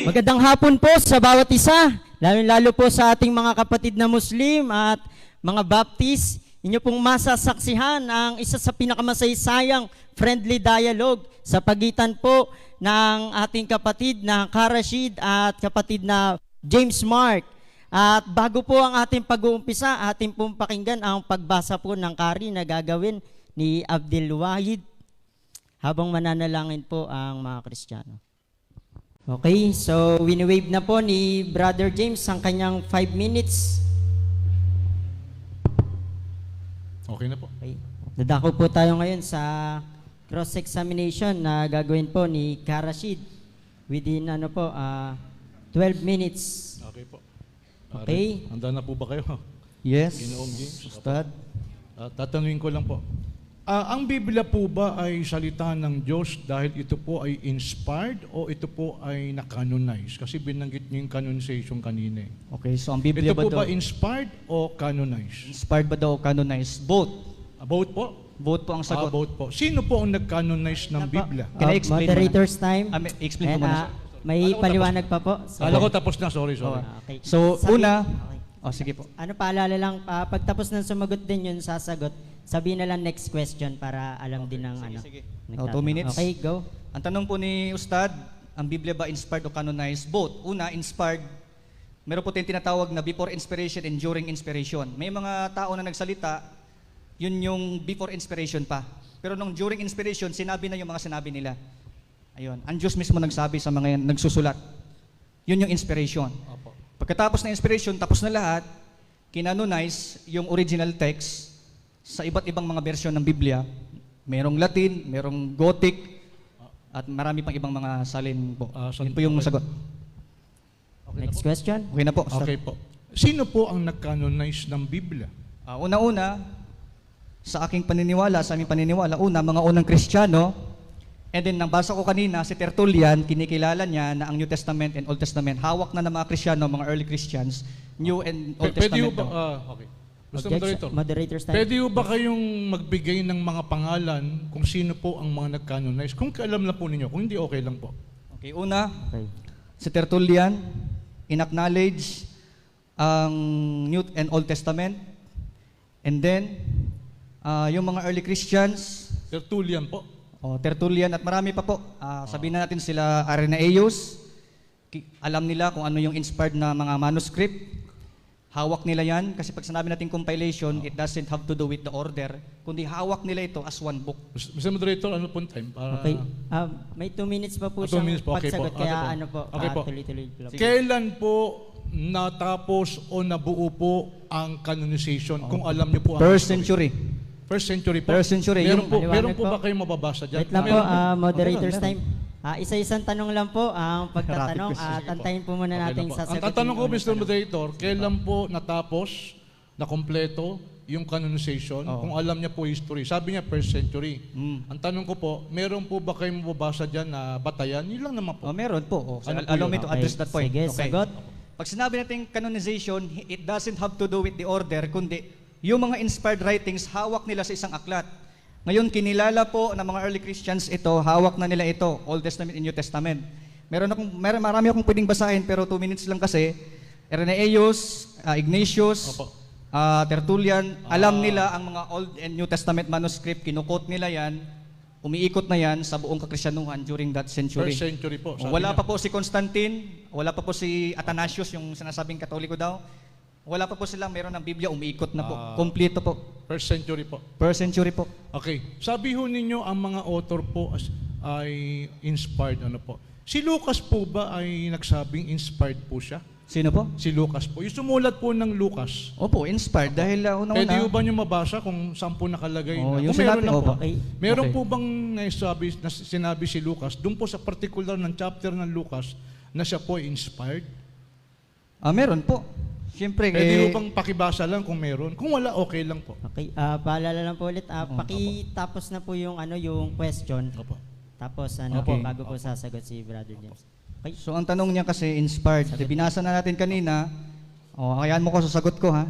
Magandang hapon po sa bawat isa, lalo po sa ating mga kapatid na Muslim at mga Baptist. Inyo pong masasaksihan ang isa sa pinakamasaysayang friendly dialogue sa pagitan po ng ating kapatid na Karashid at kapatid na James Mark. At bago po ang ating pag-uumpisa, ating pong pakinggan ang pagbasa po ng kari na gagawin ni Abdul Wahid habang mananalangin po ang mga Kristiyano. Okay, so wini-wave na po ni Brother James ang kanyang 5 minutes. Okay na po. Okay. Dadako po tayo ngayon sa cross-examination na gagawin po ni Karashid within 12 minutes. Okay po. Okay. Handa na po ba kayo? Yes, Ginoong James. Ustad. Tatanungin ko lang po. Ang Biblia po ba ay salita ng Diyos dahil ito po ay inspired o ito po ay na-canonize? Kasi binanggit niyo yung canonization kanina. Okay, so ang Biblia Ito ba po daw? ba inspired o canonized? Inspired ba daw o canonized? Both. Both po? Both po ang sagot. Both po. Sino po ang nag-canonize ng Biblia? Can I explain Moderator's time. explain And, ko muna. may paliwanag pa po. So, Kala ko tapos na, sorry. okay. So, Sabi- una, Okay. sige po. Ano paalala lang, pagtapos ng sumagot din yun, sasagot, sabihin na lang next question para alam din ng sige. nagtatanong. 2 minutes. Okay, go. Ang tanong po ni Ustad, ang Biblia ba inspired o canonized? Both. Una, inspired. Meron po tayong tinatawag na before inspiration and during inspiration. May mga tao na nagsalita, yun yung before inspiration pa. Pero nung during inspiration, sinabi na yung mga sinabi nila. Ayun. Ang Diyos mismo nagsabi sa mga yan, nagsusulat. Yun yung inspiration. Opo. Pagkatapos ng inspiration, tapos na lahat, kinanonize yung original text sa iba't ibang mga bersyon ng Biblia. Merong Latin, merong Gothic, at marami pang ibang mga salin po. Yun po yung sagot. Next question. Okay na po. Ustad. Okay po. Sino po ang nag-canonize ng Biblia? Una-una, sa aking paniniwala, sa aming paniniwala, mga unang Kristiyano, and then nabasa ko kanina, si Tertullian, kinikilala niya na ang New Testament and Old Testament, hawak na ng mga Kristiyano, mga early Christians, New and Old Pwede Testament ba? daw. Okay. Gusto moderator. Moderator's time. Pwede ba kayong magbigay ng mga pangalan kung sino po ang mga nag-canonize? Kung alam na po ninyo, kung hindi okay lang po. Okay, una, Okay. si Tertullian, in-acknowledge ang New and Old Testament, and then, yung mga early Christians, Tertullian po. Tertullian at marami pa po. Sabihin na natin sila Irenaeus, alam nila kung ano yung inspired na mga manuscript. Hawak nila yan kasi pag sinabi natin compilation, it doesn't have to do with the order, kundi hawak nila ito as one book. Mr. Moderator, ano po time? Para... Okay. May 2 minutes pa po 2 siyang minutes po. Okay pagsagot. po. Kaya Okay po. ano po, Okay po. tuloy-tuloy lang. Kailan po natapos o nabuo po ang canonization? Kung alam niyo po ang First history. century. First century po. First century. Meron po, Maliwanag meron po po. ba kayong mababasa dyan? Wait lang po, Meron po. moderator's Okay, time. Isa-isang tanong lang po ang pagtatanong Rapid question. at antayin po muna Okay natin lang po. sasagutin. Ang tatanong ko, yung unang Mr. tanong. Moderator, kailan po natapos na kompleto yung canonization? Kung alam niya po history. Sabi niya first century. Ang tanong ko po, meron po ba kayong mababasa dyan na batayan? Yun lang naman po. Meron po. Ano po Allow yun? me to address that point. Sige, Okay. sagot. Pag sinabi natin canonization, it doesn't have to do with the order, kundi yung mga inspired writings, hawak nila sa isang aklat. Ngayon, kinilala po ng mga early Christians ito, hawak na nila ito, Old Testament and New Testament. Marami akong pwedeng basahin, pero 2 minutes lang kasi. Irenaeus, Ignatius, Opo. Tertullian, alam nila ang mga Old and New Testament manuscript, kinukot nila yan, umiikot na yan sa buong kakristyanuhan during that century. First century po. sabi Wala niya. pa po si Constantine, wala pa po si Athanasius, yung sinasabing katoliko daw. Wala pa po silang meron ng Biblia, umiikot na po. Kompleto po. First century po. First century po. Okay. Sabi ho ninyo, ang mga author po ay inspired. Ano po? Si Lucas po ba ay nagsabing inspired po siya? Sino po? Si Lucas po. Yung sumulat po ng Lucas. Opo, inspired. Dahil Pwede ho una-una, ba niyo mabasa kung saan po nakalagay na? yung Kung meron sinabi, lang po. Okay. Meron Okay. po bang sinabi si Lucas, doon po sa particular ng chapter ng Lucas, na siya po ay inspired? meron po. Siyempre, Pwede ho bang pakibasa lang kung meron? Kung wala, okay lang po. Okay, paalala lang po ulit. Pakitapos na po yung yung question. Opo. Tapos Opo. bago po sasagot si Brother James. Okay. so ang tanong niya kasi inspired. Binasa na natin kanina. Hayaan mo ko sa sagot ko, ha?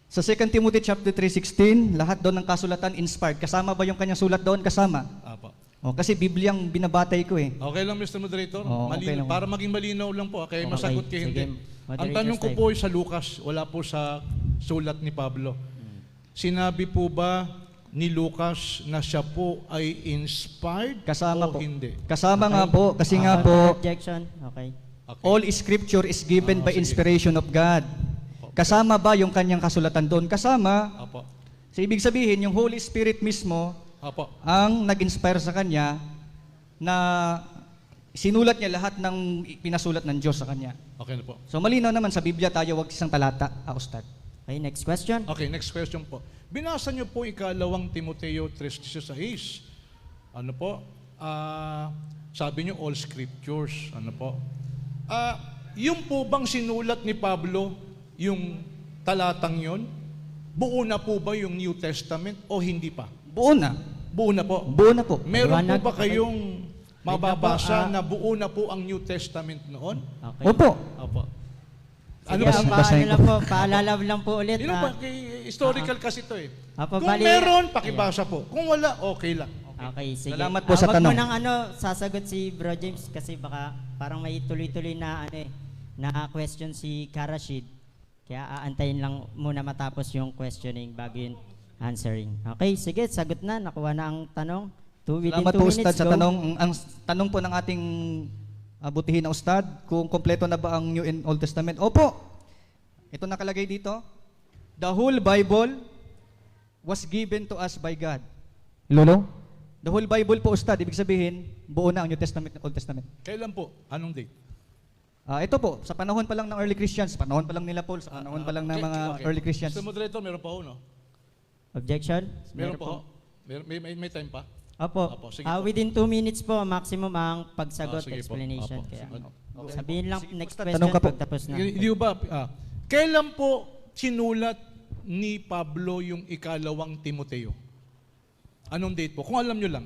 Sa 2 Timothy chapter 3:16, lahat doon ng kasulatan inspired. Kasama ba yung kanyang sulat doon? Kasama. Apo. O, kasi Bibliang binabatay ko eh. Okay lang, Mr. Moderator? Oo, okay lang. Para maging malinaw lang po, kaya Okay, masagot kayo sige. hindi. Ang Moderator's tanong ko time. po ay sa Lucas, wala po sa sulat ni Pablo. Sinabi po ba ni Lucas na siya po ay inspired Kasama o po. hindi? Kasama nga po, kasi nga po, Objection. Okay. Okay. all scripture is given by sige. inspiration of God. Kasama ba yung kanyang kasulatan doon? Kasama. Apo. So, ibig sabihin, yung Holy Spirit mismo Apo. ang nag-inspire sa kanya na sinulat niya lahat ng pinasulat ng Diyos sa kanya. Okay na po. So malinaw naman sa Biblia tayo, wag isang talata, Ustad. Okay, next question. Okay, next question po. Binasa niyo po ikalawang Timoteo 3:16. Ano po? Sabi niyo all scriptures. Ano po? Yung po bang sinulat ni Pablo, yung talatang yon, buo na po ba yung New Testament o hindi pa? Buo na. Buo na po. Buo na po. Meron po Liwanag. ba kayong mababasa Wait na na buo na po ang New Testament noon? Okay. Opo. Opo. Ano Ano ba? basahin ko. lang po, paalala lang po ulit. Yun ba? Historical kasi to eh. Apo, Kung bali- meron, pakibasa po. Kung wala, okay lang. Okay, sige. Salamat po sa wag tanong. mo nang sasagot si Bro James kasi baka parang may tuloy-tuloy na na question si Karashid. Kaya aantayin lang muna matapos yung questioning bago yung answering. Okay, sige, sagot na. Nakuha na ang tanong. Within Salamat 2 po, minutes, Ustad, sa go. tanong. Ang tanong po ng ating butihin na Ustad, kung kompleto na ba ang New and Old Testament? Opo. Ito nakalagay dito. The whole Bible was given to us by God. Lolo? The whole Bible po, Ustad, ibig sabihin, buo na ang New Testament and Old Testament. Kailan po? Anong date? Ito po, sa panahon pa lang ng early Christians, sa panahon pa lang nila Paul, sa panahon pa lang ng mga early Christians. Mr. Moderator, meron pa ho, no? Objection? Meron pa ho? May time pa? Opo. Opo, sige po. Within 2 minutes po, maximum ang pagsagot, Sige po. explanation. Opo, Kaya, sige. sabihin lang, Sige, next basta question, tanong ka po. pagtapos na. Hindi ba? Kailan po sinulat ni Pablo yung ikalawang Timoteo? Anong date po? Kung alam nyo lang.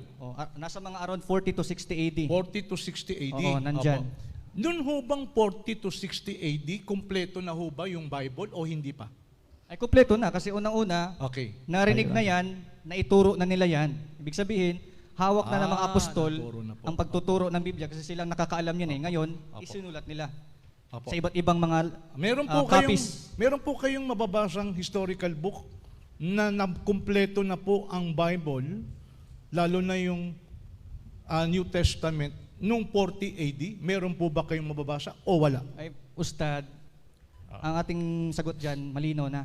Nasa mga around 40 to 60 AD. 40 to 60 AD. Oo, nandyan. Opo. Noon ho bang 40 to 60 AD, kompleto na ho ba yung Bible o hindi pa? Ay, kumpleto na kasi unang-una, Okay. narinig na yan, naituro na nila yan. Ibig sabihin, hawak na ng mga apostol naturo na po. ang pagtuturo ng Biblia kasi silang nakakaalam yan eh. Ngayon, Opo. isinulat nila Opo. sa iba't ibang mga Meron po kayong mababasang historical book na kumpleto na po ang Bible, lalo na yung New Testament, nung 40 AD. Meron po ba kayong mababasa o wala? ay, Ustad, ang ating sagot dyan, malinaw na.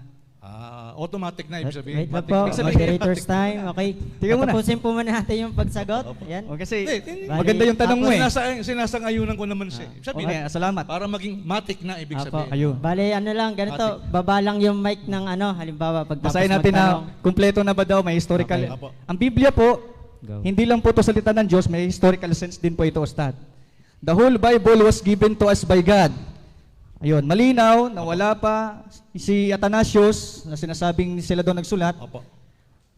Automatic na, ibig sabihin. Wait lang po, Ibig sabihin- moderator's time. Okay. Tingnan mo na. Tapusin po muna natin yung pagsagot. Yan. O kasi, Hindi, maganda yung tanong mo eh. Sinasangayunan ko naman siya. Ibig sabihin, Okay, salamat. para maging matik na, ibig Apo. sabihin. Ayun. Bale, ano lang, ganito, baba lang yung mic ng halimbawa, pagtapos Basahin natin magtanong. na kumpleto na ba daw, may historical. Okay. Apo. Ang Biblia po, Go. hindi lang po ito salita ng Diyos, may historical sense din po ito, Ustad. The whole Bible was given to us by God. Ayun, malinaw na wala pa si Athanasius na sinasabing sila daw nagsulat. Opo.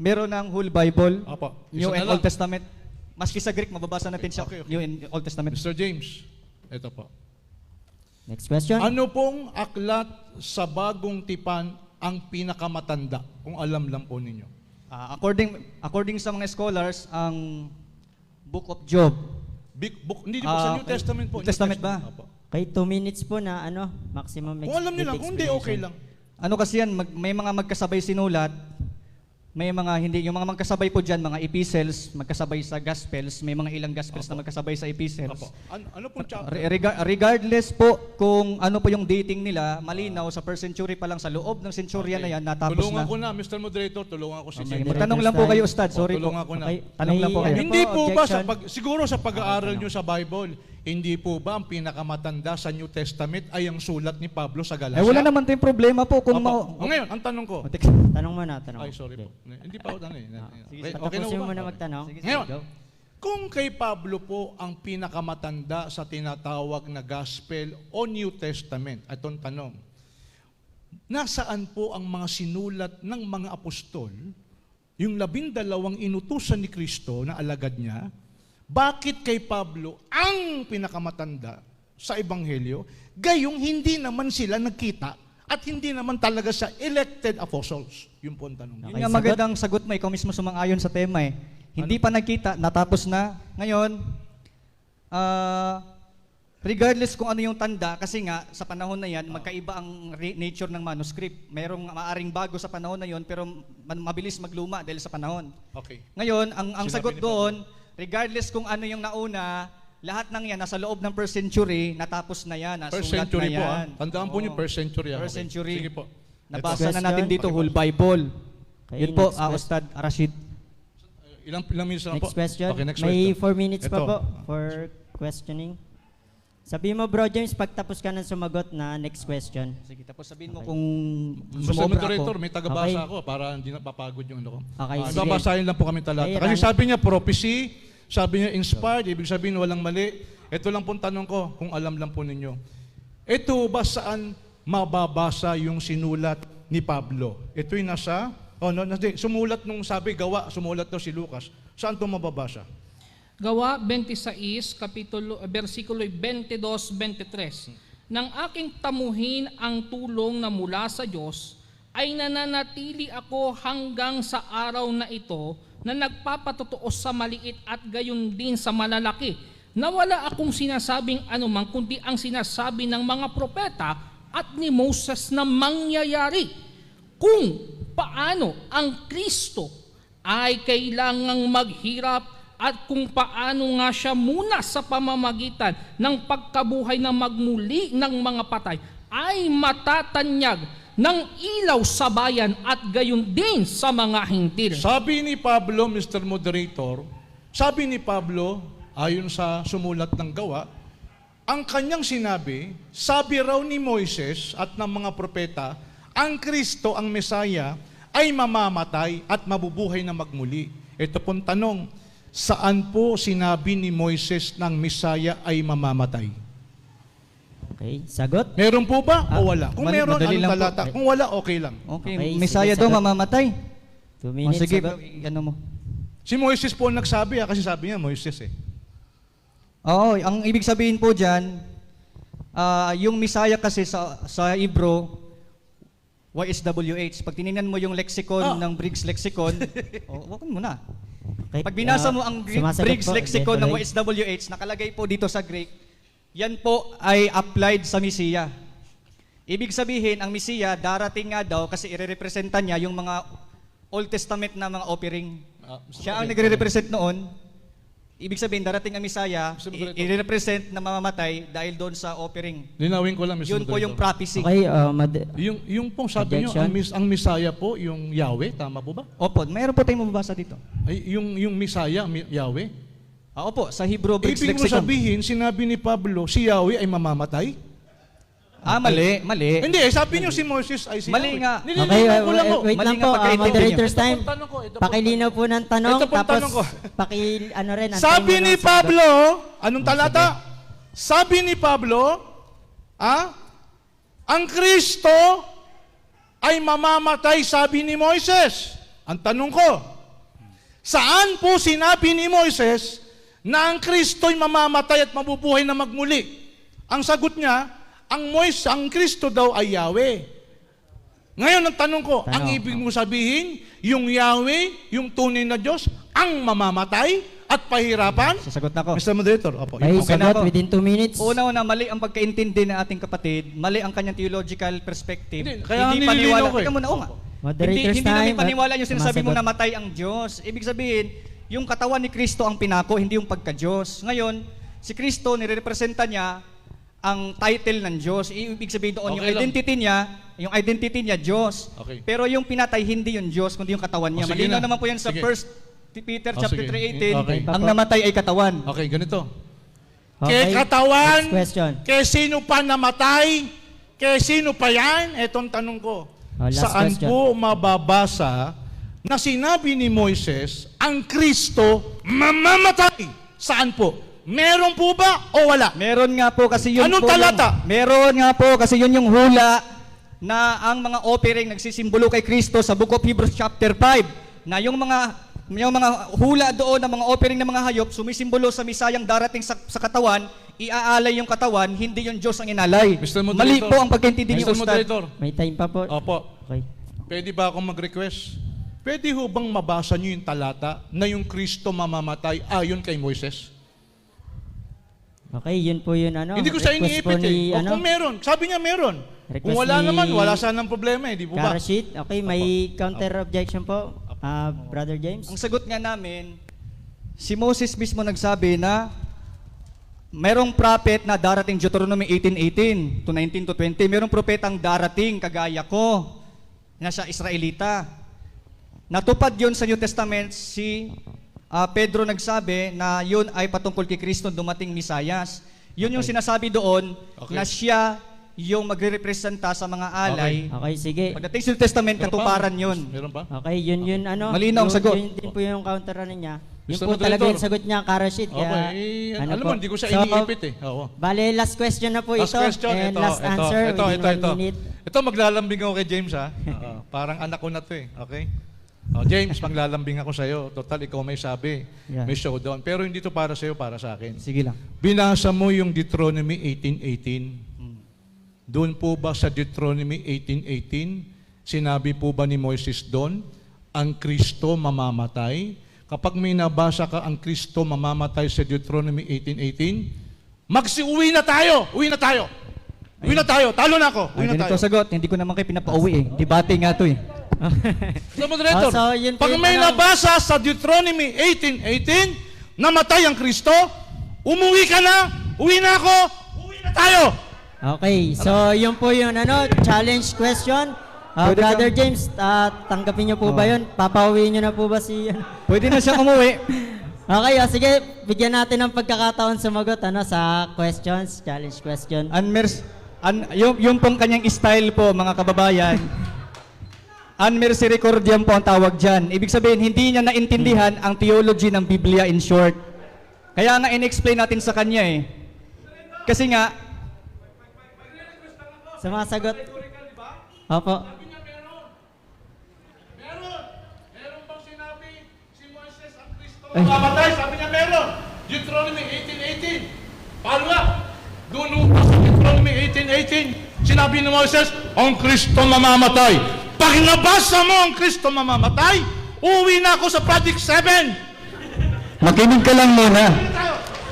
Meron ng whole Bible, Opo. New Isa and na Old lang. Testament. Maski sa Greek, mababasa natin siya, Okay. New and Old Testament. Mr. James, ito po. Next question. Ano pong aklat sa bagong tipan ang pinakamatanda? Kung alam lang po ninyo. According sa mga scholars, ang Book of Job. Big book, hindi po sa New Testament po. New Testament ba? Opo. Okay, 2 minutes po na maximum Kung alam niyo lang, kung hindi, okay lang. Ano kasi yan, may mga magkasabay sinulat, may mga hindi, yung mga magkasabay po dyan, mga epistles, magkasabay sa gospels, may mga ilang gospels na magkasabay sa epistles. Opo. Ano pong chapter? Regardless po kung ano po yung dating nila, malinaw sa first century pa lang, sa loob ng century na yan, natapos Tulungan na. ko na, Mr. Moderator, tulungan ko si Okay, James. Magtanong lang po kayo, Ustad, sorry po. Tulungan ko na. Okay, Tanong lang po kayo. Hindi po ba, objection? siguro sa pag-aaral nyo sa Bible, hindi po ba ang pinakamatanda sa New Testament ay ang sulat ni Pablo sa Galacia? Wala naman tayong problema po kung Opo. Ngayon, ang tanong ko. Tanong muna, tanong. Ay, sorry po. Hindi pa ako tanong. Okay na Patapusin po mo ba? na magtanong. Ngayon, kung kay Pablo po ang pinakamatanda sa tinatawag na Gospel o New Testament, itong tanong, nasaan po ang mga sinulat ng mga apostol, yung 12 inutusan ni Kristo na alagad niya, bakit kay Pablo ang pinakamatanda sa Ebanghelyo, gayong hindi naman sila nagkita at hindi naman talaga siya elected apostles? Yun po ang tanong. Yun nga magandang sagot mo, ikaw mismo sumang-ayon sa tema eh. Hindi pa nagkita, natapos na. Ngayon, regardless kung ano yung tanda, kasi nga sa panahon na yan, magkaiba ang nature ng manuscript. Merong maaring bago sa panahon na yon, pero mabilis magluma dahil sa panahon. Okay. Ngayon, ang Sinabi sagot ni doon, regardless kung ano yung nauna, lahat ng yan, nasa loob ng first century, natapos na yan, Per nasulat century na po. yan. Tandaan po Oo. niyo, per century. Per century. Sige po. Nabasa Next na natin question. dito, whole Bible. Okay, Yun po, next question. Ustad Rashid. Ilang minutes lang po? Next question. Okay, next May question. 4 minutes pa Ito. po for questioning. Sabi mo, Bro James, pagtapos ka ng sumagot na next question. Sige, tapos sabihin mo Okay. kung Mr. sumobra Moderator, ako. may tagabasa Okay. ako para hindi na papagod yung ano ko. Okay, sige. Babasahin lang po kami talata. Okay, Kasi Ran. sabi niya prophecy, sabi niya inspired, ibig sabihin walang mali. Ito lang pong tanong ko, kung alam lang po ninyo. Ito ba saan mababasa yung sinulat ni Pablo? Ito yung nasa, sumulat nung sabi gawa, sumulat daw si Lucas. Saan ito mababasa? Gawa 26, versikulo 22-23. Nang aking tamuhin ang tulong na mula sa Diyos, ay nananatili ako hanggang sa araw na ito na nagpapatotoo sa maliit at gayon din sa malalaki, na wala akong sinasabing anumang kundi ang sinasabi ng mga propeta at ni Moses na mangyayari, kung paano ang Kristo ay kailangang maghirap at kung paano nga siya muna sa pamamagitan ng pagkabuhay na magmuli ng mga patay ay matatanyag ng ilaw sa bayan at gayon din sa mga hintil. Sabi ni Pablo, Mr. Moderator, sabi ni Pablo, ayon sa sumulat ng gawa, ang kanyang sinabi, sabi raw ni Moises at ng mga propeta, ang Kristo, ang Mesaya, ay mamamatay at mabubuhay na magmuli. Ito pong tanong, saan po sinabi ni Moises ng Mesaya ay mamamatay? Okay, sagot? Meron po ba o wala? Kung meron, madali anong lang po. talata? Kung wala, okay lang. Okay, Okay, Messiah sige, daw sagot. mamamatay. 2 minutes, sige, sagot. ano mo. Si Moises po ang nagsabi, kasi sabi niya, Moises eh. Oo, ang ibig sabihin po dyan, yung Messiah kasi sa Hebrew, YSWH. Pag tinignan mo yung lexicon ng Briggs Lexicon, wag mo na. Okay, Pag binasa mo ang sumasagot Briggs po, Lexicon ng tuloy. YSWH, nakalagay po dito sa Greek, yan po ay applied sa Messiah. Ibig sabihin, ang Messiah, darating nga daw kasi irerepresenta niya yung mga Old Testament na mga offering. Siya ang nagre-represent noon. Ibig sabihin, darating ang Messiah, Mr. Moderator. i-represent na mamamatay dahil doon sa offering. Linawin ko lang, Mr. Yun po yung Moderator. prophecy. Okay, Yung pong sabi niyo, Objection? ang Misaya po, yung Yahweh, tama po ba? Opo, mayroon po tayong mababasa dito. Ay, yung Misaya, Yahweh? Opo, sa Hebrew Briggs Ibig mo Lexicon. sabihin, sinabi ni Pablo, si Yahweh ay mamamatay? Mali, mali. Hindi, sabi niyo si Moses ay si Mali Yahweh. nga. Okay, Nililinaw ko lang po. wait Mali lang nga po, pagkaintindi moderator's niyo. time. Ito po tanong ko, ito po Pakilinaw po ng tanong, Ito po tapos tanong ko. ano rin, antayin Sabi mo ni ng sagot. Pablo, anong talata? Sabi ni Pablo, ang Kristo ay mamamatay, sabi ni Moises. Ang tanong ko, saan po sinabi ni Moises na ang Kristo ay mamamatay at mabubuhay na magmuli? Ang sagot niya, ang Kristo daw ay Yahweh. Ngayon ang tanong ko, ang Tanong, ibig mong sabihin, yung Yahweh, yung tunay na Diyos, ang mamamatay at pahirapan? Sasagot na ako. Mr. Moderator, opo. May Okay na sagot ako. within 2 minutes. Una, mali ang pagkaintindi ng ating kapatid, mali ang kanyang theological perspective. Hindi, kaya hindi nililinaw paniwala. ko eh. Teka muna, nga. Moderator's Hindi namin time, paniwala yung sinasabi mo sumasagot. na matay ang Diyos. Ibig sabihin, yung katawan ni Kristo ang pinako, hindi yung pagka-Diyos. Ngayon, si Kristo, nirepresenta niya ang title ng Diyos. Ibig sabihin doon, Okay lang. yung identity niya, Diyos. Okay. Pero yung pinatay, hindi yung Diyos, kundi yung katawan niya. O, sige Malinaw na. naman po yan sa Sige. 1 Peter O, chapter sige. 3:18, Okay. ang namatay ay katawan. Okay, ganito. Okay, Kay katawan, next question. kay sino pa namatay, kay sino pa yan? Etong tanong ko. Last Saan question. po mababasa na sinabi ni Moises, ang Kristo mamamatay? Saan po? Meron po ba o wala? Meron nga po kasi yun Anong po talata? meron nga po kasi yun yung hula na ang mga offering nagsisimbolo kay Kristo sa Book of Hebrews chapter 5 na yung mga hula doon ng mga offering ng mga hayop sumisimbolo sa misayang darating sa katawan, iaalay yung katawan, hindi yung Diyos ang inalay. Mr. Moderator. Mali po ang pagkaintindi ni Mr. Ustad. Moderator. May time pa po. Opo. Okay. Pwede ba akong mag-request? pwede ho bang mabasa nyo yung talata na yung Kristo mamamatay ayon kay Moises? Okay, yun po yun Hindi ko sa request po iniipit ni, O kung meron, sabi niya meron. Request Kung wala ni naman, wala sanang problema eh, di po ba? Karashid. Okay, may counter objection po, Brother James. Ang sagot nga namin, si Moses mismo nagsabi na merong prophet na darating, Deuteronomy 18:18 to 19 to 20. Merong propetang darating kagaya ko na siya Israelita. Natupad yun sa New Testament, si Pedro nagsabi na yun ay patungkol kay Kristo dumating Misayas. Yun yung sinasabi doon Okay. na siya yung magre-representa sa mga alay. Okay, sige. Pagdating sa New Testament, Meron pa? katuparan yun. Meron pa? Okay, yun Malinaw ang sagot. Yun din po yung counter niya. Yun Mr. po talaga Moderator. yung sagot niya, Karashid. Okay, Kaya, alam po. mo, hindi ko siya So, iniipit eh. Oo. Bale, last question na po Last ito. question, And ito, last answer within 1 minute. Ito, maglalambing ako kay James ha. Oo, parang anak ko na to eh. Okay? James, maglalambing ako sa'yo. Total, ikaw may sabi. Yeah. May showdown. Pero hindi to para sa'yo, para sa akin. Sige lang. Binasa mo yung Deuteronomy 18:18. Doon po ba sa Deuteronomy 18:18, sinabi po ba ni Moises doon, ang Kristo mamamatay? Kapag may nabasa ka ang Kristo mamamatay sa Deuteronomy 18:18, uwi na tayo! Uwi na tayo! Uwi na tayo! Talo na ako! Uwi Ay, na ganito tayo! sagot, hindi ko naman kayo pinapauwi eh. Debate nga to eh. So, moderator, So, yun po pag yung may tanong. nabasa sa Deuteronomy 18:18, namatay ang Kristo, umuwi ka na, uwi na ako, uwi na tayo! Okay, so yun po yung challenge question. Pwede Brother kang- James, tanggapin niyo po ba yun? Papauwi niyo na po ba si... Pwede na siyang umuwi. Okay, sige, bigyan natin ng pagkakataon sumagot sa questions, challenge question. Yung pong kanyang style po, mga kababayan, unmisericordiam po ang tawag dyan. Ibig sabihin, hindi niya naintindihan ang theology ng Biblia in short. Kaya nga in-explain natin sa kanya eh. Kasi nga, Sumasagot. Opo. Meron bang sinabi si Moises ang Kristo mamamatay? Sabi niya meron. Deuteronomy 18:18. Paano nga? Doon sa Deuteronomy 18:18, sinabi ni Moises, ang Kristo mamamatay. Pag nabasa mo ang Kristo mamamatay, uwi na ako sa Project 7. makinig ka lang muna.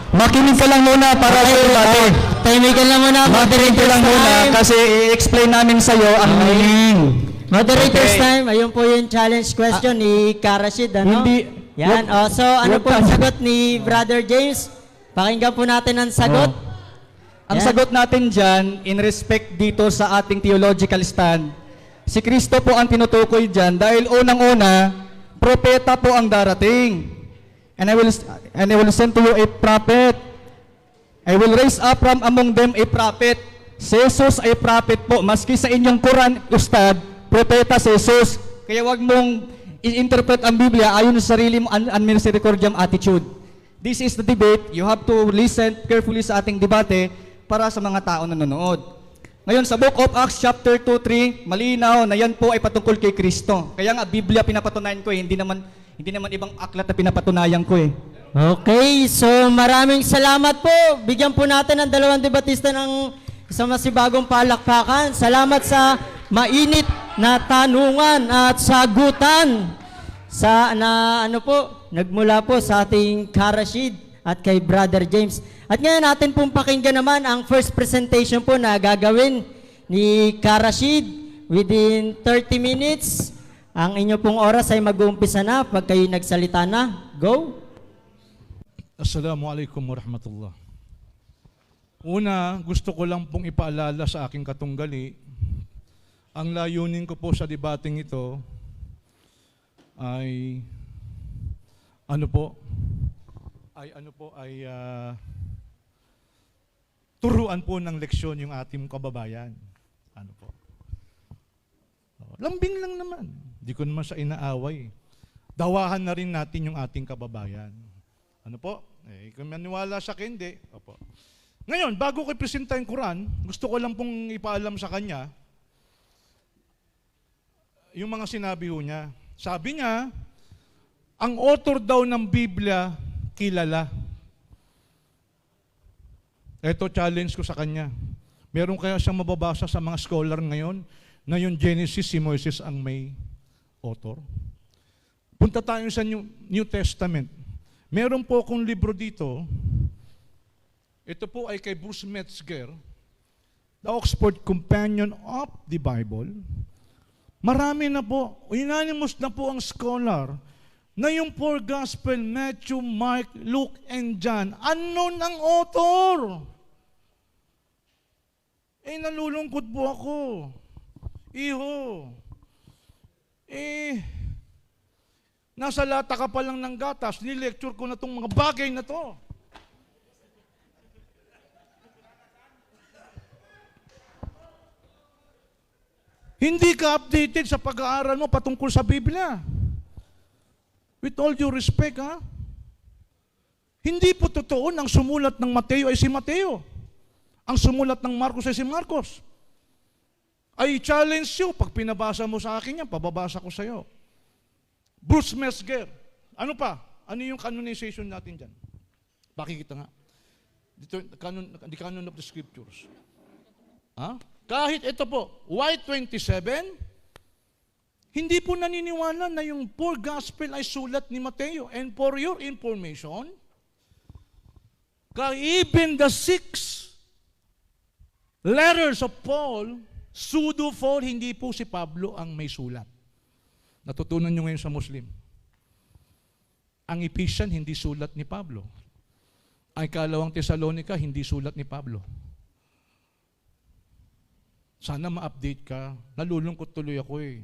Makinig ka lang muna para sa debate. Tahimikan lang muna. Makinig ka lang muna kasi i-explain namin sa'yo ang meaning. Moderators Okay. time, ayun po yung challenge question ni Karashid, Hindi. Yan, so ano po ang sagot ni Brother James? Pakinggan po natin ang sagot. Ang Yan. sagot natin dyan, in respect dito sa ating theological stand, si Kristo po ang tinutukoy dyan dahil unang-una, propeta po ang darating. And I will send to you a prophet. I will raise up from among them a prophet. Si Jesus ay prophet po. Maski sa inyong Quran, Ustad, propeta si Jesus. Kaya wag mong i-interpret ang Biblia ayon sa sarili mong unmisericordiam attitude. This is the debate. You have to listen carefully sa ating debate para sa mga tao na nanonood. Ngayon, sa Book of Acts chapter 2-3, malinaw na yan po ay patungkol kay Kristo. Kaya nga, Biblia pinapatunayan ko eh, hindi naman ibang aklat na pinapatunayan ko eh. Okay, so maraming salamat po. Bigyan po natin ang dalawang debatista ng isang masibagong palakpakan. Salamat sa mainit na tanungan at sagutan sa nagmula po sa ating Karashid at kay Brother James. At ngayon natin pong pakinggan naman ang first presentation po na gagawin ni Karashid within 30 minutes. Ang inyo pong oras ay mag-uumpisa na pag kayo nagsalita na. Go! Assalamualaikum warahmatullah. Una, gusto ko lang pong ipaalala sa aking katunggali, ang layunin ko po sa debating ito ay turuan po ng leksyon yung ating kababayan. Ano po? Lambing lang naman. Di ko naman siya inaaway. Dawahan na rin natin yung ating kababayan. Ano po? Kung maniwala siya kaya hindi. Opo. Ngayon, bago ko i-presenta yung Quran, gusto ko lang pong ipaalam sa kanya yung mga sinabi ho niya. Sabi niya, ang author daw ng Biblia, kilala. Ito challenge ko sa kanya. Meron kaya siyang mababasa sa mga scholar ngayon na yung Genesis, si Moises ang may author? Punta tayo sa New Testament. Meron po akong libro dito. Ito po ay kay Bruce Metzger, The Oxford Companion of the Bible. Marami na po, unanimous na po ang scholar na yung four gospel, Matthew, Mark, Luke, and John, unknown ang author. Nalulungkot po ako. Iho. Nasa lata ka pa lang ng gatas, nilecture ko na itong mga bagay na to. Hindi ka updated sa pag-aaral mo patungkol sa Biblia. With all due respect, ha? Hindi po totoo ang sumulat ng Mateo ay si Mateo. Ang sumulat ng Marcos ay si Marcos. I challenge you, pag pinabasa mo sa akin yan, pababasa ko sa iyo. Bruce Metzger. Ano pa? Ano yung canonization natin dyan? Pakikita nga. Dito, the canon of the scriptures. Ha? Kahit ito po, Y27, hindi po naniniwala na yung four gospel ay sulat ni Mateo. And for your information, even the 6 letters of Paul, pseudo Paul, hindi po si Pablo ang may sulat. Natutunan nyo ngayon sa Muslim. Ang Ephesians, hindi sulat ni Pablo. Ang ikalawang Thessalonica, hindi sulat ni Pablo. Sana ma-update ka. Nalulungkot tuloy ako eh.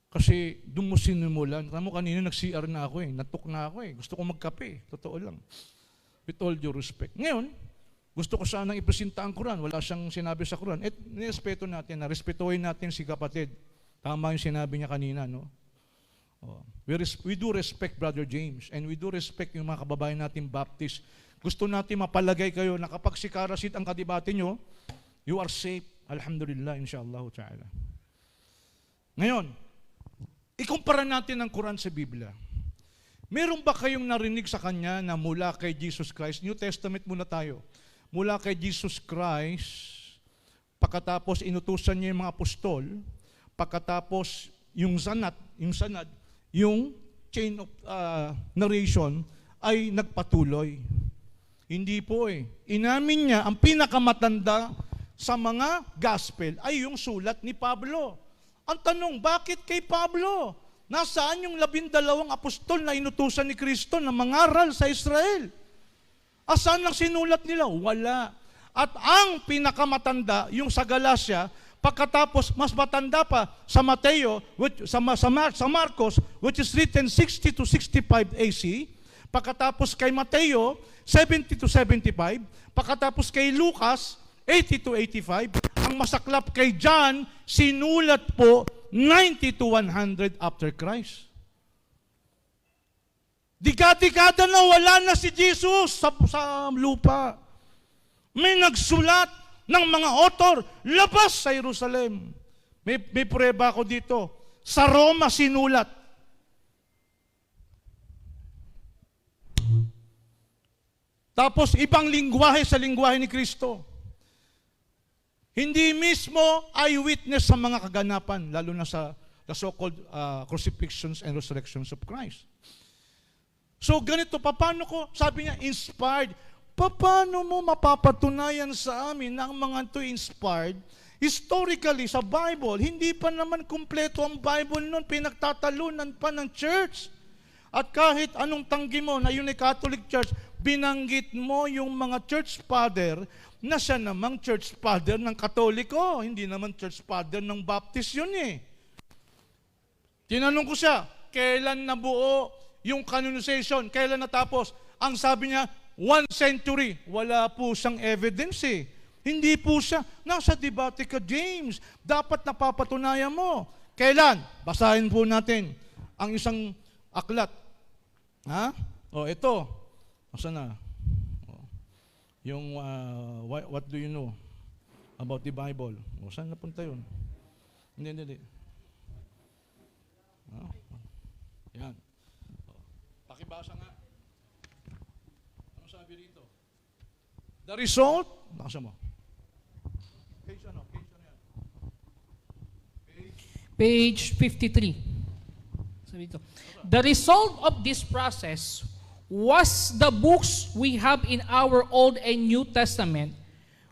Kasi doon mo sinimulan. Tama mo, kanina nag-CR na ako eh. Natok na ako eh. Gusto ko magkape. Totoo lang. With all due respect. Ngayon, gusto ko sanang ipresenta ang Quran. Wala siyang sinabi sa Quran. At nirespeto natin, respetuhin natin si kapatid. Tama yung sinabi niya kanina, no? We do respect Brother James, and we do respect yung mga kababayan natin Baptist. Gusto natin mapalagay kayo na kapag si Karasit ang kadebate nyo, you are safe. Alhamdulillah, inshallah ta'ala. Ngayon, ikumpara natin ang Quran sa Biblia. Meron ba kayong narinig sa kanya na mula kay Jesus Christ? New Testament muna tayo. Mula kay Jesus Christ, pagkatapos inutusan niya yung mga apostol, pagkatapos yung sanad, yung chain of narration ay nagpatuloy. Hindi po eh. Inamin niya, ang pinakamatanda sa mga gospel ay yung sulat ni Pablo. Ang tanong, bakit kay Pablo? Nasaan yung 12 apostol na inutusan ni Kristo na mangaral sa Israel? Asan ang sinulat nila? Wala. At ang pinakamatanda, yung sa Galacia, pagkatapos mas matanda pa sa Mateo, sa Marcos, which is written 60 to 65 AC, pagkatapos kay Mateo, 70 to 75, pagkatapos kay Lucas, 80 to 85, ang masaklap kay John, sinulat po 90 to 100 after Christ. Dekada na wala na si Jesus sa lupa. May nagsulat ng mga author labas sa Jerusalem. May prueba ko dito. Sa Roma sinulat. Tapos ibang lingwahe sa lingwahe ni Kristo. Hindi mismo eyewitness sa mga kaganapan, lalo na sa the so-called crucifixions and resurrections of Christ. So ganito, paano ko, sabi niya, inspired. Paano mo mapapatunayan sa amin na ang mga ito inspired? Historically, sa Bible, hindi pa naman kumpleto ang Bible noon, pinagtatalunan pa ng church. At kahit anong tanggi mo na yun ay Catholic Church, binanggit mo yung mga church father na siya namang church father ng Katoliko, hindi naman church father ng Baptist yun eh. Tinanong ko siya, kailan nabuo yung canonization, kailan natapos? Ang sabi niya, 1 century. Wala po siyang evidence eh. Hindi po siya. Nasa debate ka, James. Dapat napapatunayan mo. Kailan? Basahin po natin ang isang aklat. Ha? O, ito. Asa na? O, yung, what do you know about the Bible? O, saan napunta yun? Hindi. Yan. Pakibasa nga. Ano sabi rito? The result, nakasa mo. Page ano yan? Page 53. The result of this process was the books we have in our Old and New Testament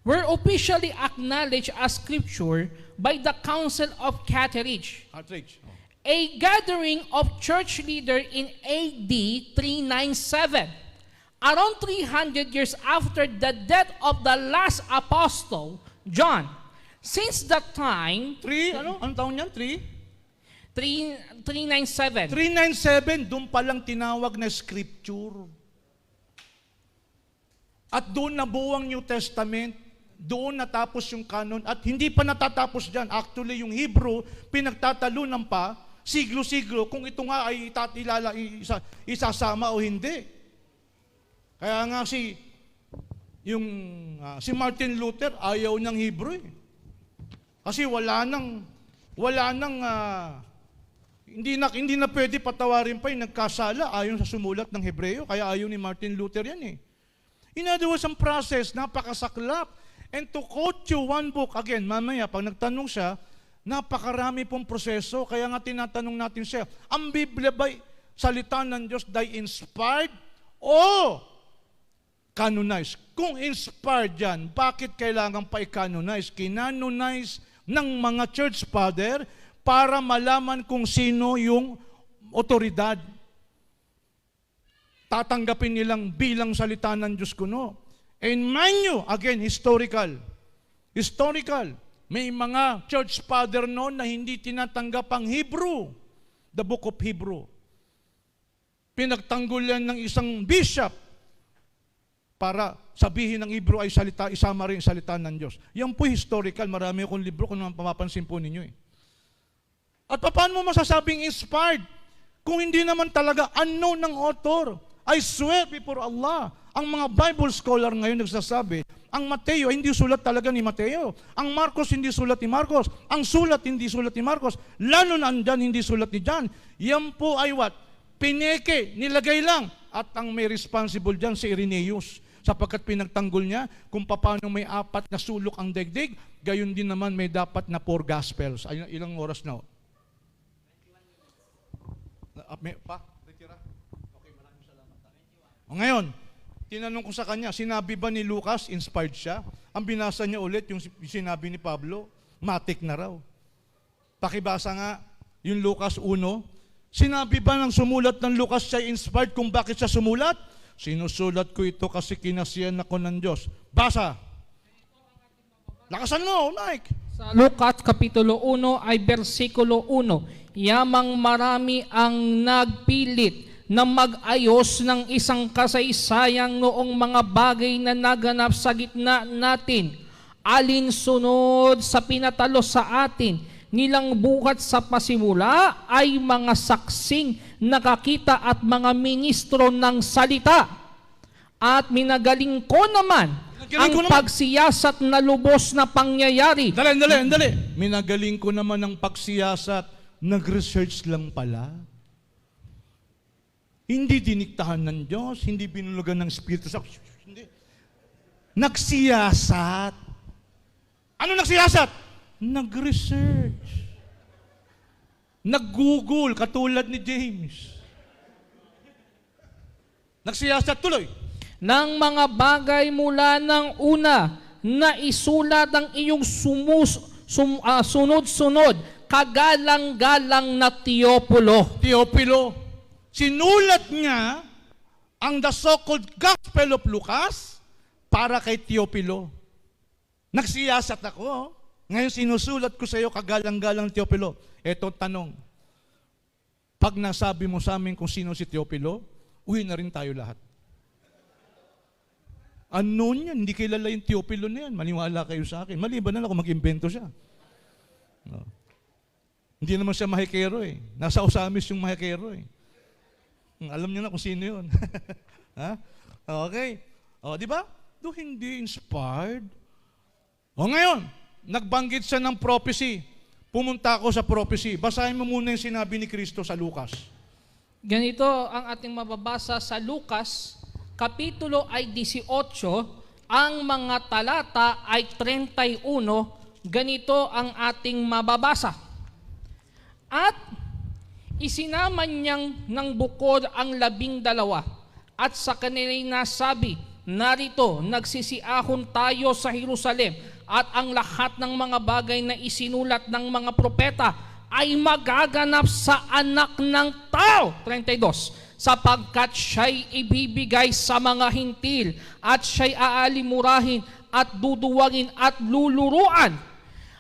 were officially acknowledged as scripture by the Council of Carthage, Cartridge. a gathering of church leaders in AD 397, around 300 years after the death of the last apostle, John. Since that time, Anong taon yan? 397, 397, doon palang tinawag na scripture. At doon nabuo ang New Testament, doon natapos yung canon, at hindi pa natatapos dyan. Actually, yung Hebrew, pinagtatalunan pa, siglo-siglo, kung ito nga ay isasama o hindi. Kaya nga si Martin Luther, ayaw ng Hebrew eh. Kasi hindi na pwede patawarin pa yung nagkasala ayon sa sumulat ng Hebreo, kaya ayaw ni Martin Luther yan eh. In other words, ang process, napakasaklap. And to quote you one book, again, mamaya, pag nagtanong siya, napakarami pong proseso, kaya nga tinatanong natin siya, ang Biblia ba'y salita ng Diyos dahil inspired o canonized? Kung inspired yan, bakit kailangan pa i-canonize? Kinanonize ng mga church father para malaman kung sino yung otoridad. Tatanggapin nilang bilang salita ng Diyos kuno. And mind you, again, historical. May mga church father noon na hindi tinatanggap ang Hebrew, the book of Hebrew. Pinagtanggol yan ng isang bishop para sabihin ng Hebrew ay salita, isama rin salita ng Diyos. Yan po historical. Marami akong libro kung naman pamapansin po ninyo eh. At paano mo masasabing inspired kung hindi naman talaga unknown ng author? I swear before Allah, ang mga Bible scholar ngayon nagsasabi, ang Mateo hindi sulat talaga ni Mateo. Ang Marcos hindi sulat ni Marcos. Ang sulat hindi sulat ni Marcos. Lalo na ang John hindi sulat ni John. Yan po ay what? Pineke, nilagay lang. At ang may responsible dyan si Irenaeus. Sapagkat pinagtanggol niya kung paano may 4 na sulok ang daigdig, gayon din naman may dapat na 4 gospels. Ay, ilang oras na? Okay, maraming salamat. O ngayon, tinanong ko sa kanya, sinabi ba ni Lucas, inspired siya? Ang binasa niya ulit, yung sinabi ni Pablo, matik na raw. Pakibasa nga, yung Lucas 1, sinabi ba ng sumulat ng Lucas siya inspired kung bakit siya sumulat? Sinusulat ko ito kasi kinasiyan ako ng Diyos. Basa! Lakasan mo, Mike! sa Lucas Kapitulo 1 ay versikulo 1, yamang marami ang nagpilit na mag-ayos ng isang kasaysayang noong mga bagay na naganap sa gitna natin, alinsunod sa pinatalo sa atin, nilang buhat sa pasimula ay mga saksing nakakita at mga ministro ng salita. At minagaling ko naman ang pagsiyasat na lubos na pangyayari. Dali. Minagaling ko naman ang pagsiyasat, nag-research lang pala. Hindi diniktahan ng Diyos, hindi binulugan ng Espiritu Santo. Hindi. Nagsiyasat. Ano nagsiyasat? Nag-research. Nag-Google, katulad ni James. Nagsiyasat tuloy. Ng mga bagay mula ng una na isulat ang iyong sunod-sunod, kagalang-galang na Teopilo. Sinulat niya ang the so-called Gospel of Lucas para kay Teopilo. Nagsiyasat ako. Ngayon sinusulat ko sa iyo kagalang-galang Teopilo. Eto tanong. Pag nasabi mo sa amin kung sino si Teopilo, uwi na rin tayo lahat. Ano yan? Hindi kilala yung Teopilo na yan. Maniwala kayo sa akin. Maliban na lang kung mag-invento siya. No. Hindi naman siya mahikero eh. Nasa Osamis yung mahikero eh. Alam niyo na kung sino yun. Ha? Okay. O, di ba? Do hindi inspired? O ngayon, nagbanggit siya ng prophecy. Pumunta ako sa prophecy. Basahin mo muna yung sinabi ni Kristo sa Lucas. Ganito ang ating mababasa sa Lucas, Kapitulo ay 18, ang mga talata ay 31, ganito ang ating mababasa. At Isinama niyang ng bukod ang 12 at sa kanila'y nasabi, narito, nagsisiahon tayo sa Jerusalem at ang lahat ng mga bagay na isinulat ng mga propeta ay magaganap sa anak ng tao. 32. Sapagkat siya'y ibibigay sa mga hintil at siya'y aalimurahin at duduwagin at luluruan.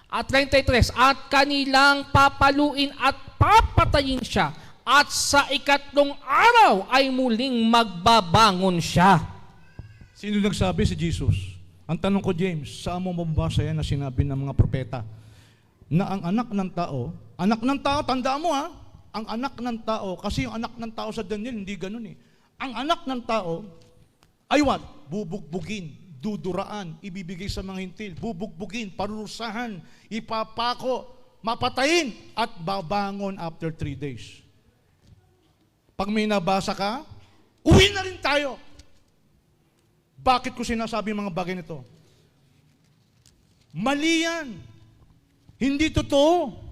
At 33, at kanilang papaluin at papatayin siya, at sa ikatlong araw ay muling magbabangon siya. Sino nagsabi? Si Jesus. Ang tanong ko, James, saan mo mababasa yan na sinabi ng mga propeta? Na ang anak ng tao, tandaan mo ha, ang anak ng tao, kasi yung anak ng tao sa Daniel, hindi ganun eh. Ang anak ng tao ay what? Bubugbugin, duduraan, ibibigay sa mga hintil, bubugbugin, parurusahan, ipapako, mapatayin, at babangon after 3 days. Pag may nabasa ka, uwi na rin tayo. Bakit ko sinasabi mga bagay nito? Mali yan. Hindi totoo.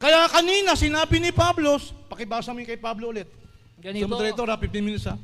Kaya kanina, sinabi ni Pablo, pakibasa mo yung kay Pablo ulit. Ganito, Moderator, 15 minutes ha.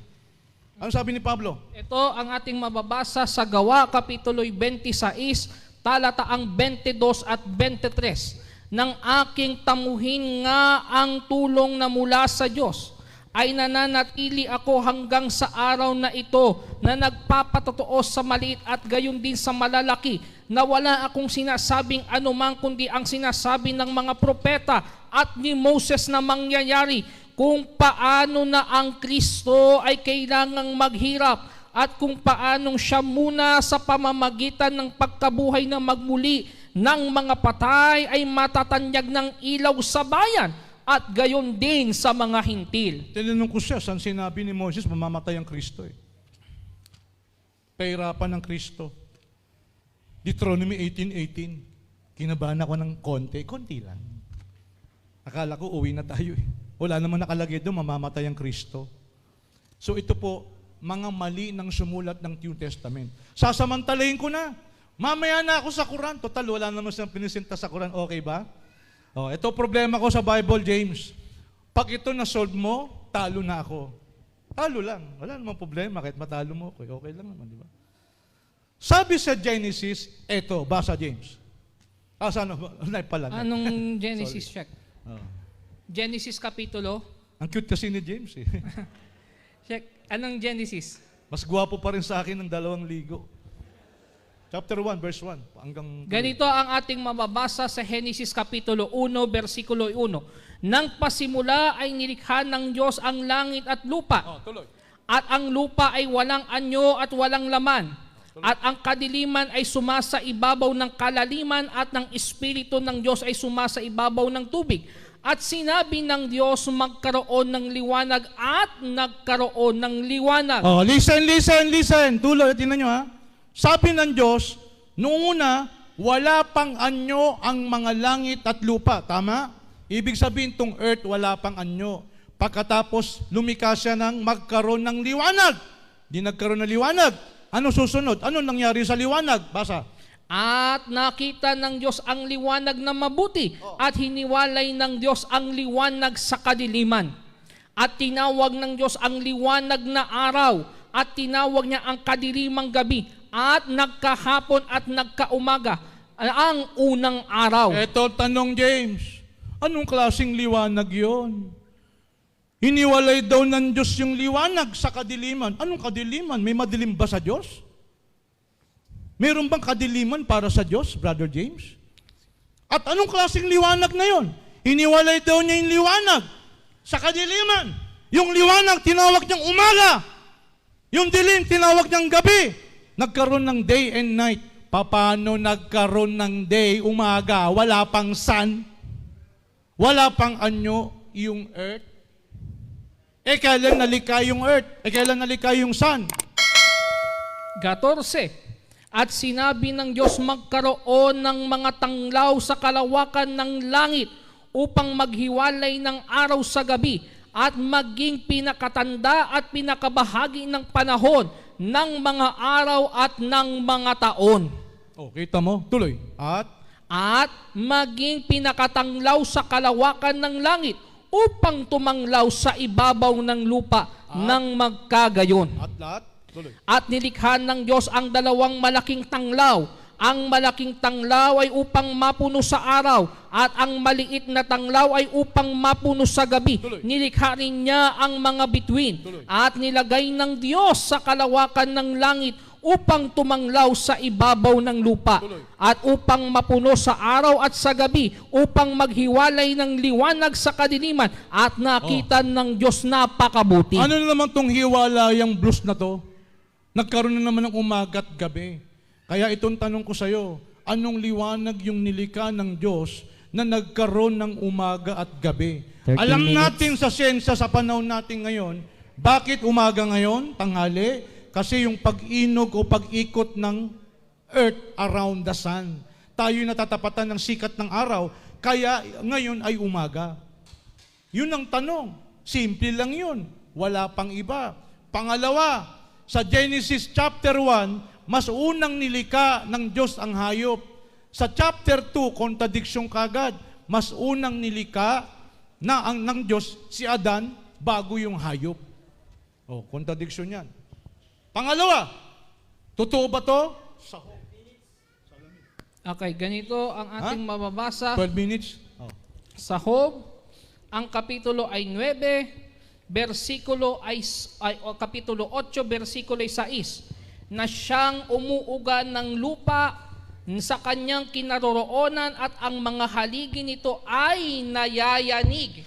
Ano sabi ni Pablo? ito ang ating mababasa sa Gawa, Kapitulo 26, talataang 22 at 23. Nang aking tamuhin nga ang tulong na mula sa Diyos, ay nananatili ako hanggang sa araw na ito na nagpapatotoo sa maliit at gayon din sa malalaki, na wala akong sinasabing anumang kundi ang sinasabi ng mga propeta at ni Moses na mangyayari, kung paano na ang Kristo ay kailangang maghirap at kung paanong siya muna sa pamamagitan ng pagkabuhay na magmuli ng mga patay ay matatanyag ng ilaw sa bayan at gayon din sa mga hintil. Tinanong ko siya, saan sinabi ni Moses, mamamatay ang Kristo eh. Pahirapan ng Kristo. Deuteronomy 18:18. Kinabahan ako ng konti lang. Akala ko uwi na tayo eh. Wala naman nakalagay doon, mamamatay ang Kristo. So ito po, mga mali ng sumulat ng New Testament. Sasamantalayin ko na. Mamaya na ako sa Quran. Total, wala naman siyang pinisinta sa Quran. Okay ba? Oh, ito problema ko sa Bible, James. Pag ito na-solve mo, talo na ako. Talo lang. Wala namang problema. Kahit matalo mo, okay lang naman, di ba? Sabi sa Genesis, eto, basa James. Saan ba? Pala. Anong Genesis check? Oh. Genesis Kapitulo? Ang cute kasi ni James eh. Check. Anong Genesis? Mas gwapo pa rin sa akin ng 2 ligo. Chapter 1, verse 1. Hanggang Ganito ang ating mababasa sa Genesis Kapitulo 1, versikulo 1. Nang pasimula ay nilikha ng Diyos ang langit at lupa. tuloy. At ang lupa ay walang anyo at walang laman. At ang kadiliman ay sumasa ibabaw ng kalaliman at ng Espiritu ng Diyos ay sumasa ibabaw ng tubig. At sinabi ng Diyos, magkaroon ng liwanag at nagkaroon ng liwanag. Oh, listen. Tuloy, tingnan nyo ha. Sabi ng Diyos, noong una, wala pang anyo ang mga langit at lupa. Tama? Ibig sabihin tong earth, wala pang anyo. Pagkatapos, lumikha siya ng magkaroon ng liwanag. Di nagkaroon ng liwanag. Ano susunod? Ano nangyari sa liwanag? Basa. At nakita ng Diyos ang liwanag na mabuti at hiniwalay ng Diyos ang liwanag sa kadiliman. At tinawag ng Diyos ang liwanag na araw at tinawag niya ang kadilimang gabi at nagkahapon at nagkaumaga ang unang araw. Eto tanong James, anong klaseng liwanag yon? Hiniwalay daw ng Diyos yung liwanag sa kadiliman. Anong kadiliman? May madilim ba sa Diyos? Meron bang kadiliman para sa Diyos, Brother James? At anong klaseng liwanag na yon? Hiniwalay daw niya yung liwanag sa kadiliman. Yung liwanag, tinawag niyang umaga. Yung dilim, tinawag niyang gabi. Nagkaroon ng day and night. Paano nagkaroon ng day, umaga? Wala pang sun. Wala pang anyo yung earth. Kailan nalikha yung earth? Kailan nalikha yung sun? 14. At sinabi ng Diyos, magkaroon ng mga tanglaw sa kalawakan ng langit upang maghiwalay ng araw sa gabi at maging pinakatanda at pinakabahagi ng panahon ng mga araw at ng mga taon. Oh, kita mo? Tuloy. At maging pinakatanglaw sa kalawakan ng langit upang tumanglaw sa ibabaw ng lupa ng magkagayon. At lahat, tuloy. At nilikha ng Diyos ang dalawang malaking tanglaw. Ang malaking tanglaw ay upang mapuno sa araw at ang maliit na tanglaw ay upang mapuno sa gabi. Tuloy. Nilikha rin niya ang mga bituin Tuloy. at nilagay ng Diyos sa kalawakan ng langit upang tumanglaw sa ibabaw ng lupa Tuloy. at upang mapuno sa araw at sa gabi, upang maghiwalay ng liwanag sa kadiliman, at nakita ng Diyos napakabuti. Ano na naman tong hiwala yung blues na to? Nagkaroon na naman ng umaga at gabi. Kaya itong tanong ko sa'yo, anong liwanag yung nilika ng Diyos na nagkaroon ng umaga at gabi? 13 Alam minutes. natin sa siyensya sa panahon natin ngayon, bakit umaga ngayon, tanghali? Kasi yung pag-inog o pag-ikot ng earth around the sun. Tayo natatapatan ng sikat ng araw, kaya ngayon ay umaga. Yun ang tanong. Simple lang yun. Wala pang iba. Pangalawa, sa Genesis chapter 1, mas unang nilika ng Diyos ang hayop. Sa chapter 2, contradiction kagad. Mas unang nilika ng Diyos si Adan bago yung hayop. Oh, contradiction yan. Pangalawa, totoo ba to? Okay, ganito ang ating mababasa 12 minutes. Oh. sa Job. Ang kapitulo ay 9, kapitulo 8, versikulo 6, na siyang umuuga ng lupa sa kanyang kinaroroonan at ang mga haligi nito ay nayayanig.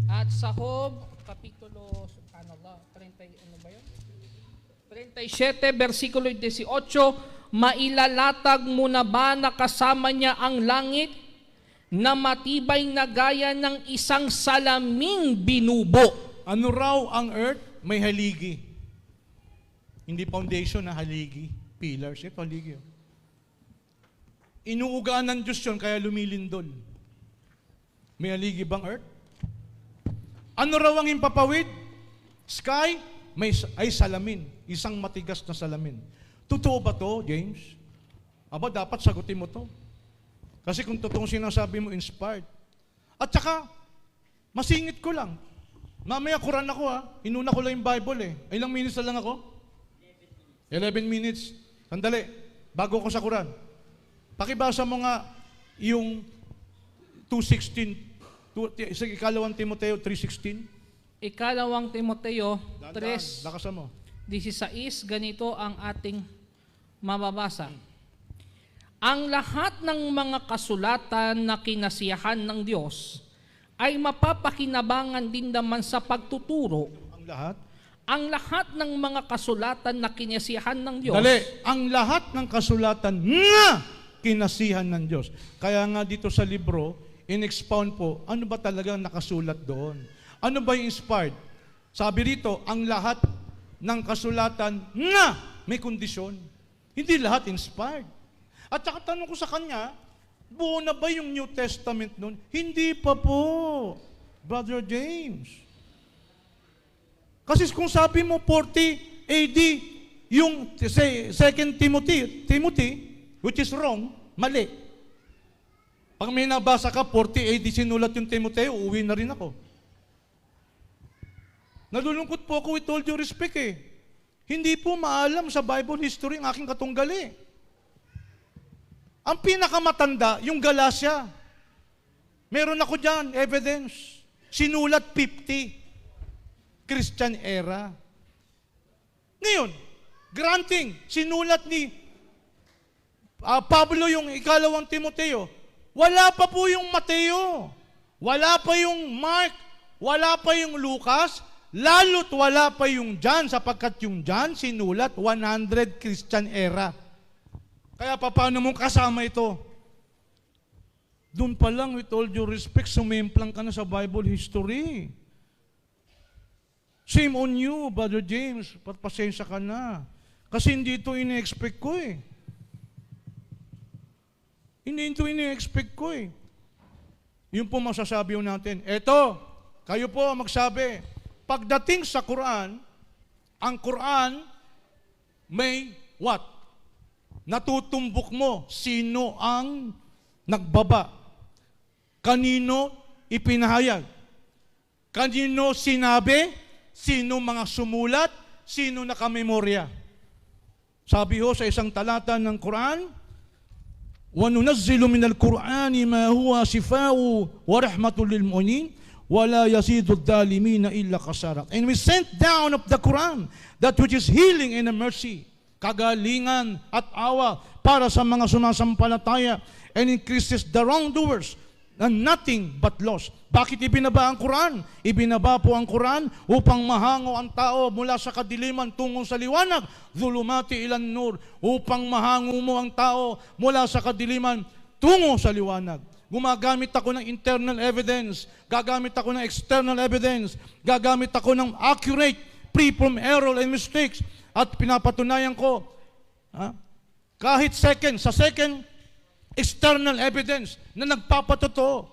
At sa Job, kapitulo 37, versikulo 18, mailalatag mo na ba na kasama niya ang langit na matibay na gaya ng isang salaming binubo? Ano raw ang earth? May haligi. Hindi foundation na haligi. Pillars. Ito haligi. Inuugaan ng Diyos yun, kaya lumilindol. May haligi bang earth? Ano raw ang impapawid? Sky? Ay salamin. Isang matigas na salamin. Totoo ba to, James? Aba, dapat sagutin mo to. Kasi kung totoong sinasabi mo, inspired. At saka, masingit ko lang. Mamaya Quran ako Inuna ko lang yung Bible Ilang minutes na lang ako? 11 minutes. Sandali. Bago ko sa Quran. Pakibasa mo nga yung 2:16. Sa ikalawang Timoteo 3:16. Ikalawang Timoteo Dahan-dahan. Lakasan mo. 3:16, ganito ang ating mababasa. Ang lahat ng mga kasulatan na kinasiyahan ng Diyos ay mapapakinabangan din naman sa pagtuturo. Ang lahat? Ang lahat ng mga kasulatan na kinasiyahan ng Diyos. Dali. Ang lahat ng kasulatan na kinasihan ng Diyos. Kaya nga dito sa libro, in-expound po, ano ba talagang nakasulat doon? Ano ba yung inspired? Sabi rito, ang lahat ng kasulatan na may kondisyon. Hindi lahat inspired. At saka tanong ko sa kanya, buo na ba yung New Testament noon? Hindi pa po, Brother James. Kasi kung sabi mo 40 AD, yung 2 Timothy, which is wrong, mali. Pag may nabasa ka, 40 AD sinulat yung Timoteo, uwi na rin ako. Nalulungkot po ako with all due respect Hindi po maalam sa Bible history ang aking katunggali. Ang pinakamatanda, yung Galatia. Meron ako dyan, evidence. Sinulat 50. Christian era. Ngayon, granting, sinulat ni Pablo yung ikalawang Timoteo. Wala pa po yung Mateo. Wala pa yung Mark. Wala pa yung Lucas. Lalo't wala pa yung John, sapagkat yung John sinulat 100 Christian era. Kaya paano mong kasama ito? Doon pa lang, with all due respect, sumimplang ka na sa Bible history. Shame on you, Brother James. Pasensya ka na. Kasi hindi ito ini-expect ko Hindi ito ini-expect ko Yun po masasabi natin. Eto, kayo po magsabi. Pagdating sa Quran, ang Quran may what? Natutumbok mo sino ang nagbaba. Kanino ipinahayag. Kanino sinabi? Sino mga sumulat? Sino nakamemorya? Sabi ho sa isang talata ng Quran, وَنُنَزِّلُ مِنَ الْقُرْآنِ مَا هُوَ شِفَاءٌ وَرَحْمَةٌ لِلْمُؤْمِنِينَ وَلَا يَزِيدُ الظَّالِمِينَ إِلَّا خَسَارًا. And we sent down of the Quran that which is healing and a mercy, kagalingan at awa para sa mga sumasampalataya, and increases the wrongdoers and nothing but loss. Bakit ibinaba ang Quran? Ibinaba po ang Quran upang mahango ang tao mula sa kadiliman tungo sa liwanag, zulumati ilan nur, upang mahango mo ang tao mula sa kadiliman tungo sa liwanag. Gumagamit ako ng internal evidence, gagamit ako ng external evidence, gagamit ako ng accurate, free from error and mistakes, at pinapatunayan ko, kahit sa second external evidence na nagpapatotoo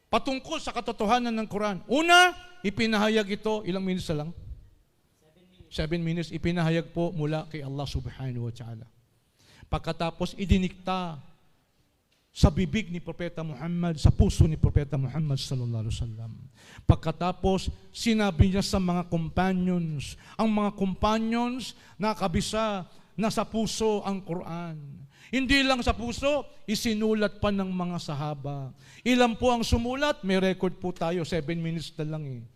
patungkol sa katotohanan ng Quran. Una, ipinahayag ito, ilang minutes na lang? 7 minutes. Ipinahayag po mula kay Allah subhanahu wa ta'ala. Pagkatapos, idinikta sa bibig ni Propeta Muhammad, sa puso ni Propeta Muhammad sallallahu alaihi wasallam. Pagkatapos, sinabi niya sa mga companions, ang mga companions nakabisa na sa puso ang Quran. Hindi lang sa puso, isinulat pa ng mga sahaba. Ilan po ang sumulat? May record po tayo, 7 minutes na lang eh.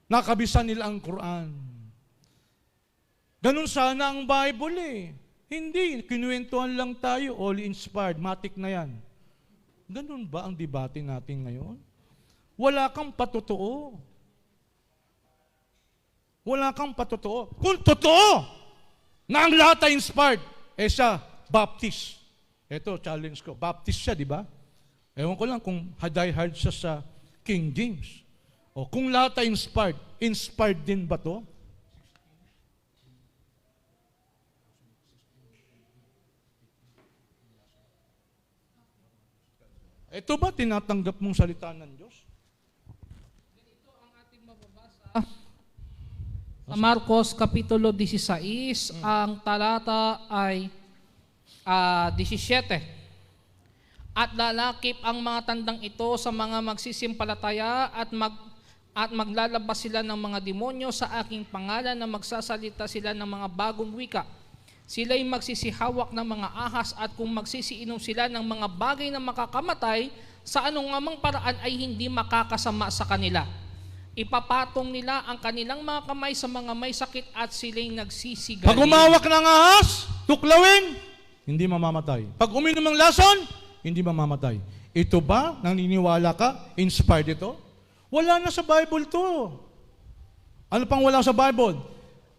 Nakabisa nila ang Quran. Ganun sana ang Bible eh. Hindi, kinuwentuhan lang tayo, all inspired, matik na yan. Ganun ba ang debate natin ngayon? Wala kang patotoo. Wala kang patotoo. Kung totoo na ang lahat ay inspired, siya, Baptist. Ito, challenge ko. Baptist siya, di ba? Ewan ko lang kung hard siya sa King James. O kung lahat ay inspired, inspired din ba to? Ito ba tinatanggap mong salita ng Diyos? Ganito ang ating mababasa sa Marcos Kapitulo 16, ang talata ay 17. At lalakip ang mga tandang ito sa mga magsisimpalataya at maglalabas sila ng mga demonyo sa aking pangalan na magsasalita sila ng mga bagong wika. Sila'y magsisihawak ng mga ahas at kung magsisiinom sila ng mga bagay na makakamatay, sa anong amang paraan ay hindi makakasama sa kanila. Ipapatong nila ang kanilang mga kamay sa mga may sakit at sila'y nagsisigaling. Pag umawak ng ahas, tuklawin, hindi mamamatay. Pag uminom ng lason, hindi mamamatay. Ito ba, naniniwala ka, inspired ito? Wala na sa Bible to. Ano pang wala sa Bible?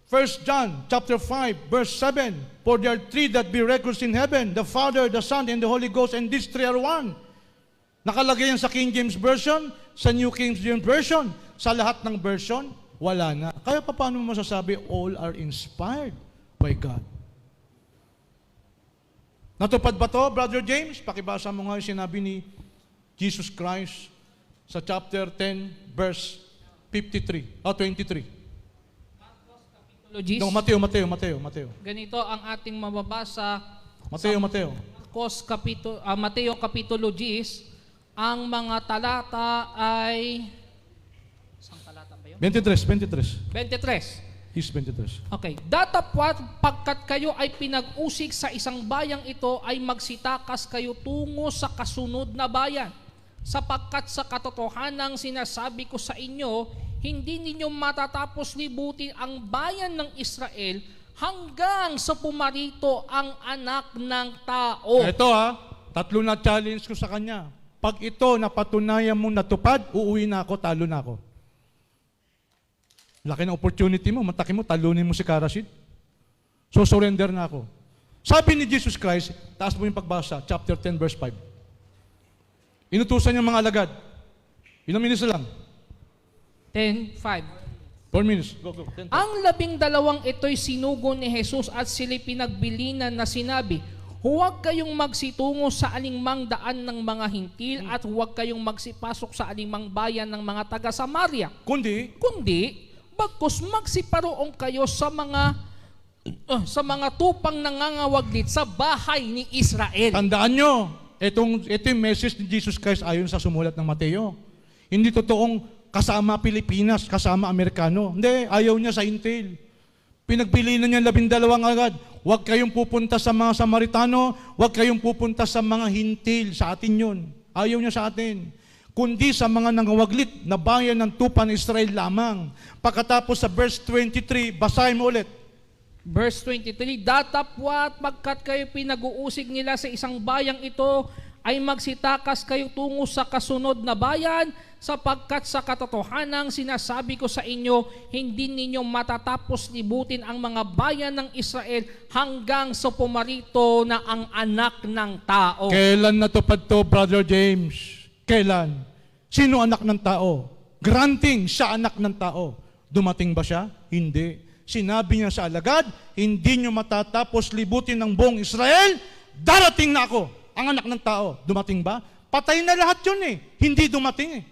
1 John chapter 5, verse 7. For there are three that be records in heaven, the Father, the Son, and the Holy Ghost, and these three are one. Nakalagay yan sa King James Version, sa New King James Version, sa lahat ng version, wala na. Kaya paano mo masasabi all are inspired by God? Natupad ba to, Brother James? Pakibasa mo nga yung sinabi ni Jesus Christ sa chapter 10, verse 23, 23. No, Mateo. Ganito ang ating mababasa Mateo. Mateo Kapitulo 10, ang mga talata ay isang talata ba yun? 23. 23. He's 23. Okay. Datapwat pagkat kayo ay pinag-usig sa isang bayang ito ay magsitakas kayo tungo sa kasunod na bayan. Sapagkat sa katotohanang sinasabi ko sa inyo, hindi ninyo matatapos libutin ang bayan ng Israel hanggang sa pumarito ang anak ng tao. Ito tatlo na challenge ko sa kanya. Pag ito napatunayan mong natupad, uuwi na ako, talo na ako. Laki ng opportunity mo, mataki mo, talunin mo si Karasid. So surrender na ako. Sabi ni Jesus Christ, taas mo yung pagbasa, chapter 10, verse 5. Inutusan niya mga alagad. Ilang minutes lang? 10:5. 4 minutes. Go. 10. Ang 12 ito'y sinugo ni Jesus at sila'y pinagbilinan na sinabi, huwag kayong magsitungo sa alingmang daan ng mga hintil at huwag kayong magsipasok sa alingmang bayan ng mga taga-Samaria. Kundi, bagkus magsiparoong kayo sa mga tupang nangangawaglit sa bahay ni Israel. Tandaan nyo, ito yung message ni Jesus Christ ayon sa sumulat ng Mateo. Hindi totoong kasama Pilipinas, kasama Amerikano. Hindi, ayaw niya sa Intel. Pinagpilinan niya 12 agad. Huwag kayong pupunta sa mga Samaritano, huwag kayong pupunta sa mga Hintil. Sa atin yun. Ayaw niya sa atin. Kundi sa mga nangawaglit na bayan ng tupa ng Israel lamang. Pagkatapos sa verse 23, basahin mo ulit. Verse 23, datapwat pagkat kayo pinag-uusig nila sa isang bayang ito, ay magsitakas kayo tungo sa kasunod na bayan, sapagkat sa katotohanang sinasabi ko sa inyo, hindi ninyo matatapos libutin ang mga bayan ng Israel hanggang sa pumarito na ang anak ng tao. Kailan natupad to, Brother James? Kailan? Sino anak ng tao? Granting siya anak ng tao. Dumating ba siya? Hindi. Sinabi niya sa alagad, hindi nyo matatapos libutin ng buong Israel, darating na ako, ang anak ng tao. Dumating ba? Patay na lahat yun eh. Hindi dumating eh.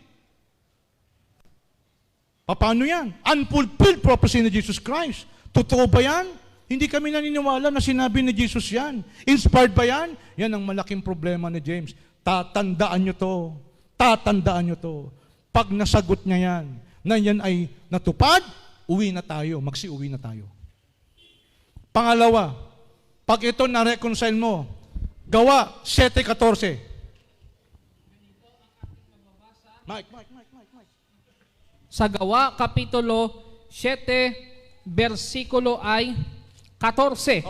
Paano yan? Unfulfilled prophecy ni Jesus Christ. Totoo ba yan? Hindi kami naniniwala na sinabi ni Jesus yan. Inspired ba yan? Yan ang malaking problema ni James. Tatandaan nyo to. Tatandaan nyo to. Pag nasagot niya yan, na yan ay natupad, uwi na tayo, magsi-uwi na tayo. Pangalawa, pag ito na-reconcile mo, Gawa 7:14. Mike. Sa Gawa, Kapitulo 7, versikulo ay 14.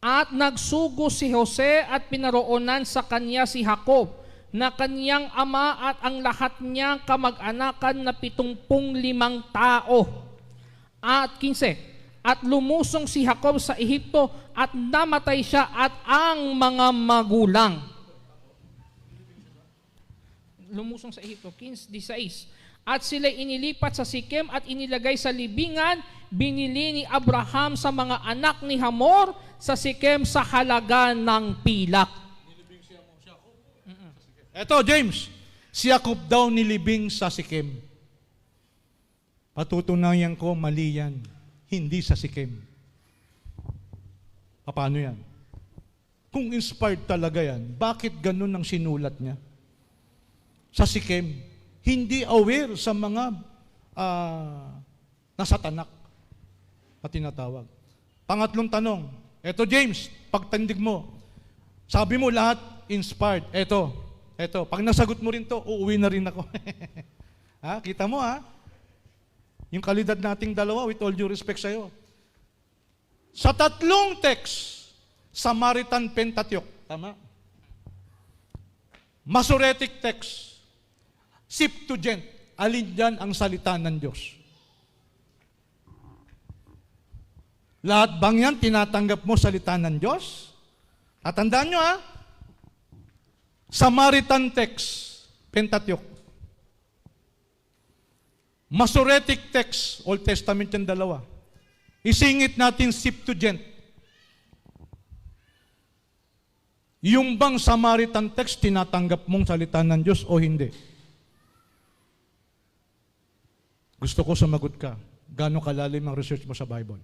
At nagsugo si Jose at pinaroonan sa kanya si Jacob, na kaniyang ama at ang lahat niyang kamag-anakan na 75 tao. At 15, at lumusong si Jacob sa Ehipto at namatay siya at ang mga magulang. Lumusong sa Ehipto, 16. At sila inilipat sa Sikem at inilagay sa libingan, binili ni Abraham sa mga anak ni Hamor sa Sikem sa halaga ng pilak. Eto, James, si Jacob daw nilibing sa Sikem. Patutunayan ko, mali yan. Hindi sa Sikem. Paano yan? Kung inspired talaga yan, bakit ganun ang sinulat niya? Sa Sikem, hindi aware sa mga nasa tanak na tinatawag. Pangatlong tanong, eto James, pagtandig mo, sabi mo lahat inspired. Eto, pag nasagot mo rin to, uuwi na rin ako. Ha? Kita mo ha? Yung kalidad nating dalawa, with all due respect sa'yo. Sa tatlong text, Samaritan Pentateuch, tama? Masoretic text, Septuagint, alin dyan ang salita ng Diyos? Lahat bang yan tinatanggap mo salita ng Diyos? Tatandaan nyo ha? Samaritan text, Pentateuch. Masoretic text, Old Testament yung dalawa. Isingit natin Septuagint. Yung bang Samaritan text, tinatanggap mong salita ng Diyos o hindi? Gusto ko sumagot ka. Gano'ng kalalim ang research mo sa Bible?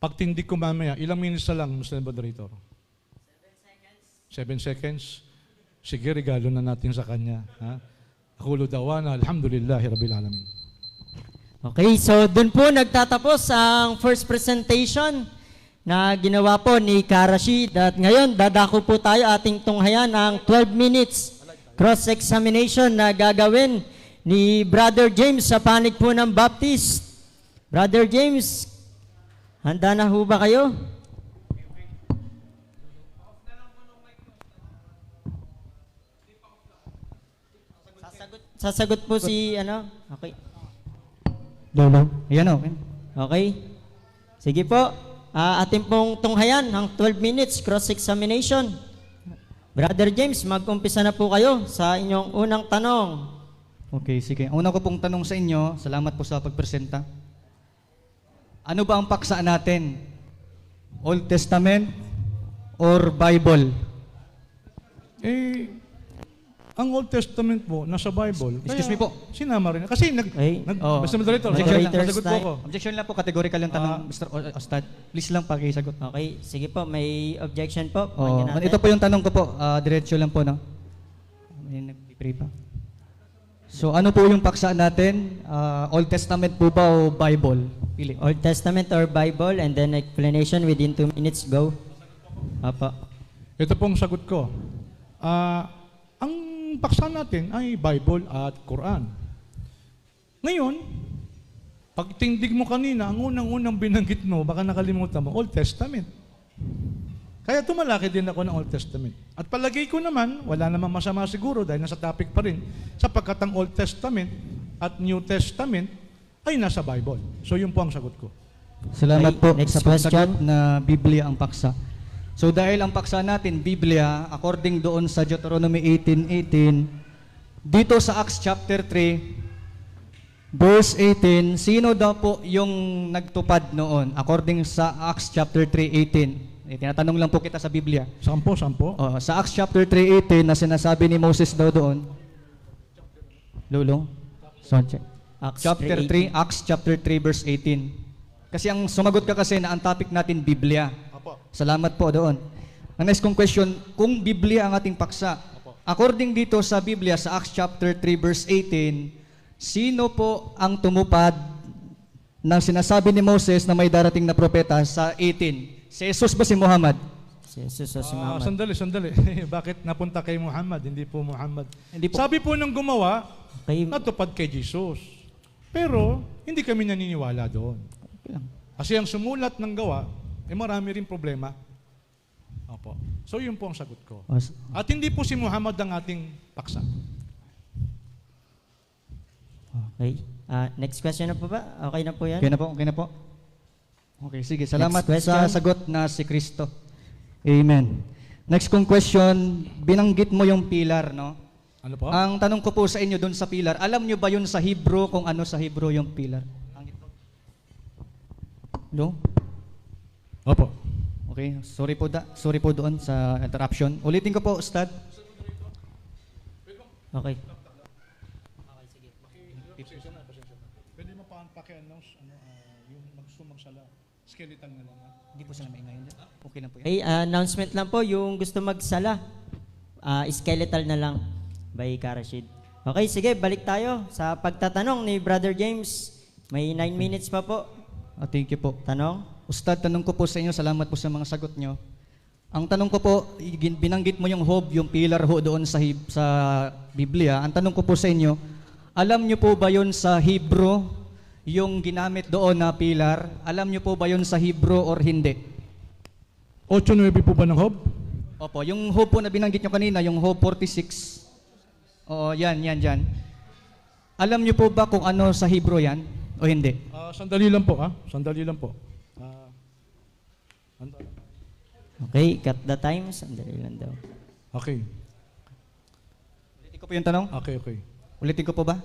Pag tindig ko mamaya, ilang minutes na lang, Mr. Moderator? 7 seconds. Sige, regalo na natin sa kanya. Ha? Akulo dawana, alhamdulillahi rabbil alamin. Okay, so dun po nagtatapos ang first presentation na ginawa po ni Karashid. At ngayon, dadako po tayo ating tunghayan ang 12 minutes cross-examination na gagawin ni Brother James sa panig po ng Baptist. Brother James, handa na ho ba kayo? Sasagot po si ano? Okay. Lolo. Ayan o. Okay. Sige po. Atin pong tunghayan ang 12 minutes cross-examination. Brother James, mag-umpisa na po kayo sa inyong unang tanong. Okay, sige. Ang una ko pong tanong sa inyo, salamat po sa pagpresenta. Ano ba ang paksa natin? Old Testament or Bible? Ang Old Testament po, nasa Bible. Excuse me po. Sinama rin. Kasi Mr. Moderator, Moderator's nasagot po ako. Objection lang po, categorical yung tanong, Mr. Ostad. Please lang pakisagot. Okay, sige po, may objection po. Oh, Pakinggan natin. ito po yung tanong ko po, diretso lang po, no? May nag-pray pa. So ano po yung paksa natin? Old Testament po ba o Bible? Pili. Old Testament or Bible, and then explanation within 2 minutes. Go. Apa. Ito pong sagot ko. Ang paksa natin ay Bible at Quran. Ngayon, pag tindig mo kanina, ang unang-unang binanggit mo, baka nakalimutan mo, Old Testament. Kaya tumalaki din ako ng Old Testament. At palagay ko naman, wala namang masama siguro dahil nasa topic pa rin, sapagkat ang Old Testament at New Testament ay nasa Bible. So yun po ang sagot ko. Salamat Okay, po next sa pagsagot question. na Biblia ang paksa. So dahil ang paksa natin, Biblia, according doon sa Deuteronomy 18:18, dito sa Acts chapter 3, verse 18, sino daw po yung nagtupad noon? According sa Acts chapter 3:18. Tinatanong lang po kita sa Biblia. Sampo. Sa Acts chapter 3:18 na sinasabi ni Moses daw doon. Lulong. Sound check. Acts Chapter 3, 3:18. Acts chapter 3 verse 18. Kasi ang sumagot ka kasi na ang topic natin Biblia. Apo. Salamat po doon. Ang next kong question, kung Biblia ang ating paksa, according dito sa Biblia sa Acts chapter 3 verse 18, sino po ang tumupad ng sinasabi ni Moses na may darating na propeta sa 18? Si Jesus ba si Muhammad? Si Jesus o si Muhammad. Sandali. Bakit napunta kay Muhammad, hindi po Muhammad? Hindi po. Sabi po ng gumawa, Okay. natupad kay Jesus. Pero, hindi kami naniniwala doon. Okay lang. Kasi ang sumulat ng gawa, marami rin problema. Opo. So, yun po ang sagot ko. At hindi po si Muhammad ang ating paksa. Okay. Next question na po ba? Okay na po yan? Okay na po. Okay, sige. Salamat Next sa question. sagot na si Kristo. Amen. Next kong question, binanggit mo yung pilar, no? Ano po? Ang tanong ko po sa inyo doon sa pilar, alam nyo ba yun sa Hebrew kung ano sa Hebrew yung pilar? No? Opo. Okay, sorry po doon sa interruption. Ulitin ko po, Ustad. Okay. Pwede mo pa paki-announce yung magsala. Skeleton na lang. Hindi po sila maingay. Okay na po yan. Okay, announcement lang po. Yung gusto magsala, skeletal na lang by Karashid. Okay, sige, balik tayo sa pagtatanong ni Brother James. May 9 minutes pa po. Thank you po. Tanong? Ustad, tanong ko po sa inyo, salamat po sa mga sagot nyo. Ang tanong ko po, binanggit mo yung hob, yung pillar ho doon sa Biblia. Ang tanong ko po sa inyo, alam nyo po ba yun sa Hebrew, yung ginamit doon na pillar? Alam nyo po ba yun sa Hebrew or hindi? 8-9 po ba ng Hob? Opo, yung hob po na binanggit nyo kanina, yung hob 46. Oo, yan. Alam nyo po ba kung ano sa Hebrew yan o hindi? Sandali lang po. Sandali lang po. Okay, cut the time. Sandali lang daw. Okay. Ulitin ko po yung tanong? Okay. Ulitin ko po ba?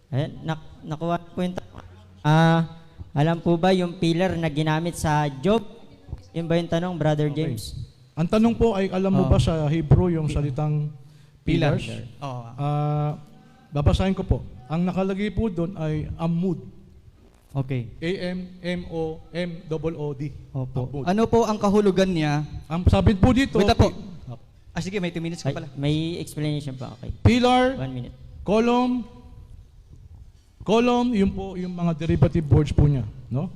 Ayan, nakuha po yung tanong. Alam po ba yung pillar na ginamit sa Job? Yun ba yung tanong, Brother Okay. James? Ang tanong po ay, alam mo ba sa Hebrew yung salitang pillars? Oo. Babasahin ko po. Ang nakalagay po doon ay Amud. Okay. A-M-M-O-M-O-O-D. Opo. Amud. Ano po ang kahulugan niya? Ang sabi po dito, Wait po. Sige, may 2 minutes ka Ay, pala. may explanation pa. Okay. pillar, 1 minute. column, yun po yung mga derivative words po niya. No?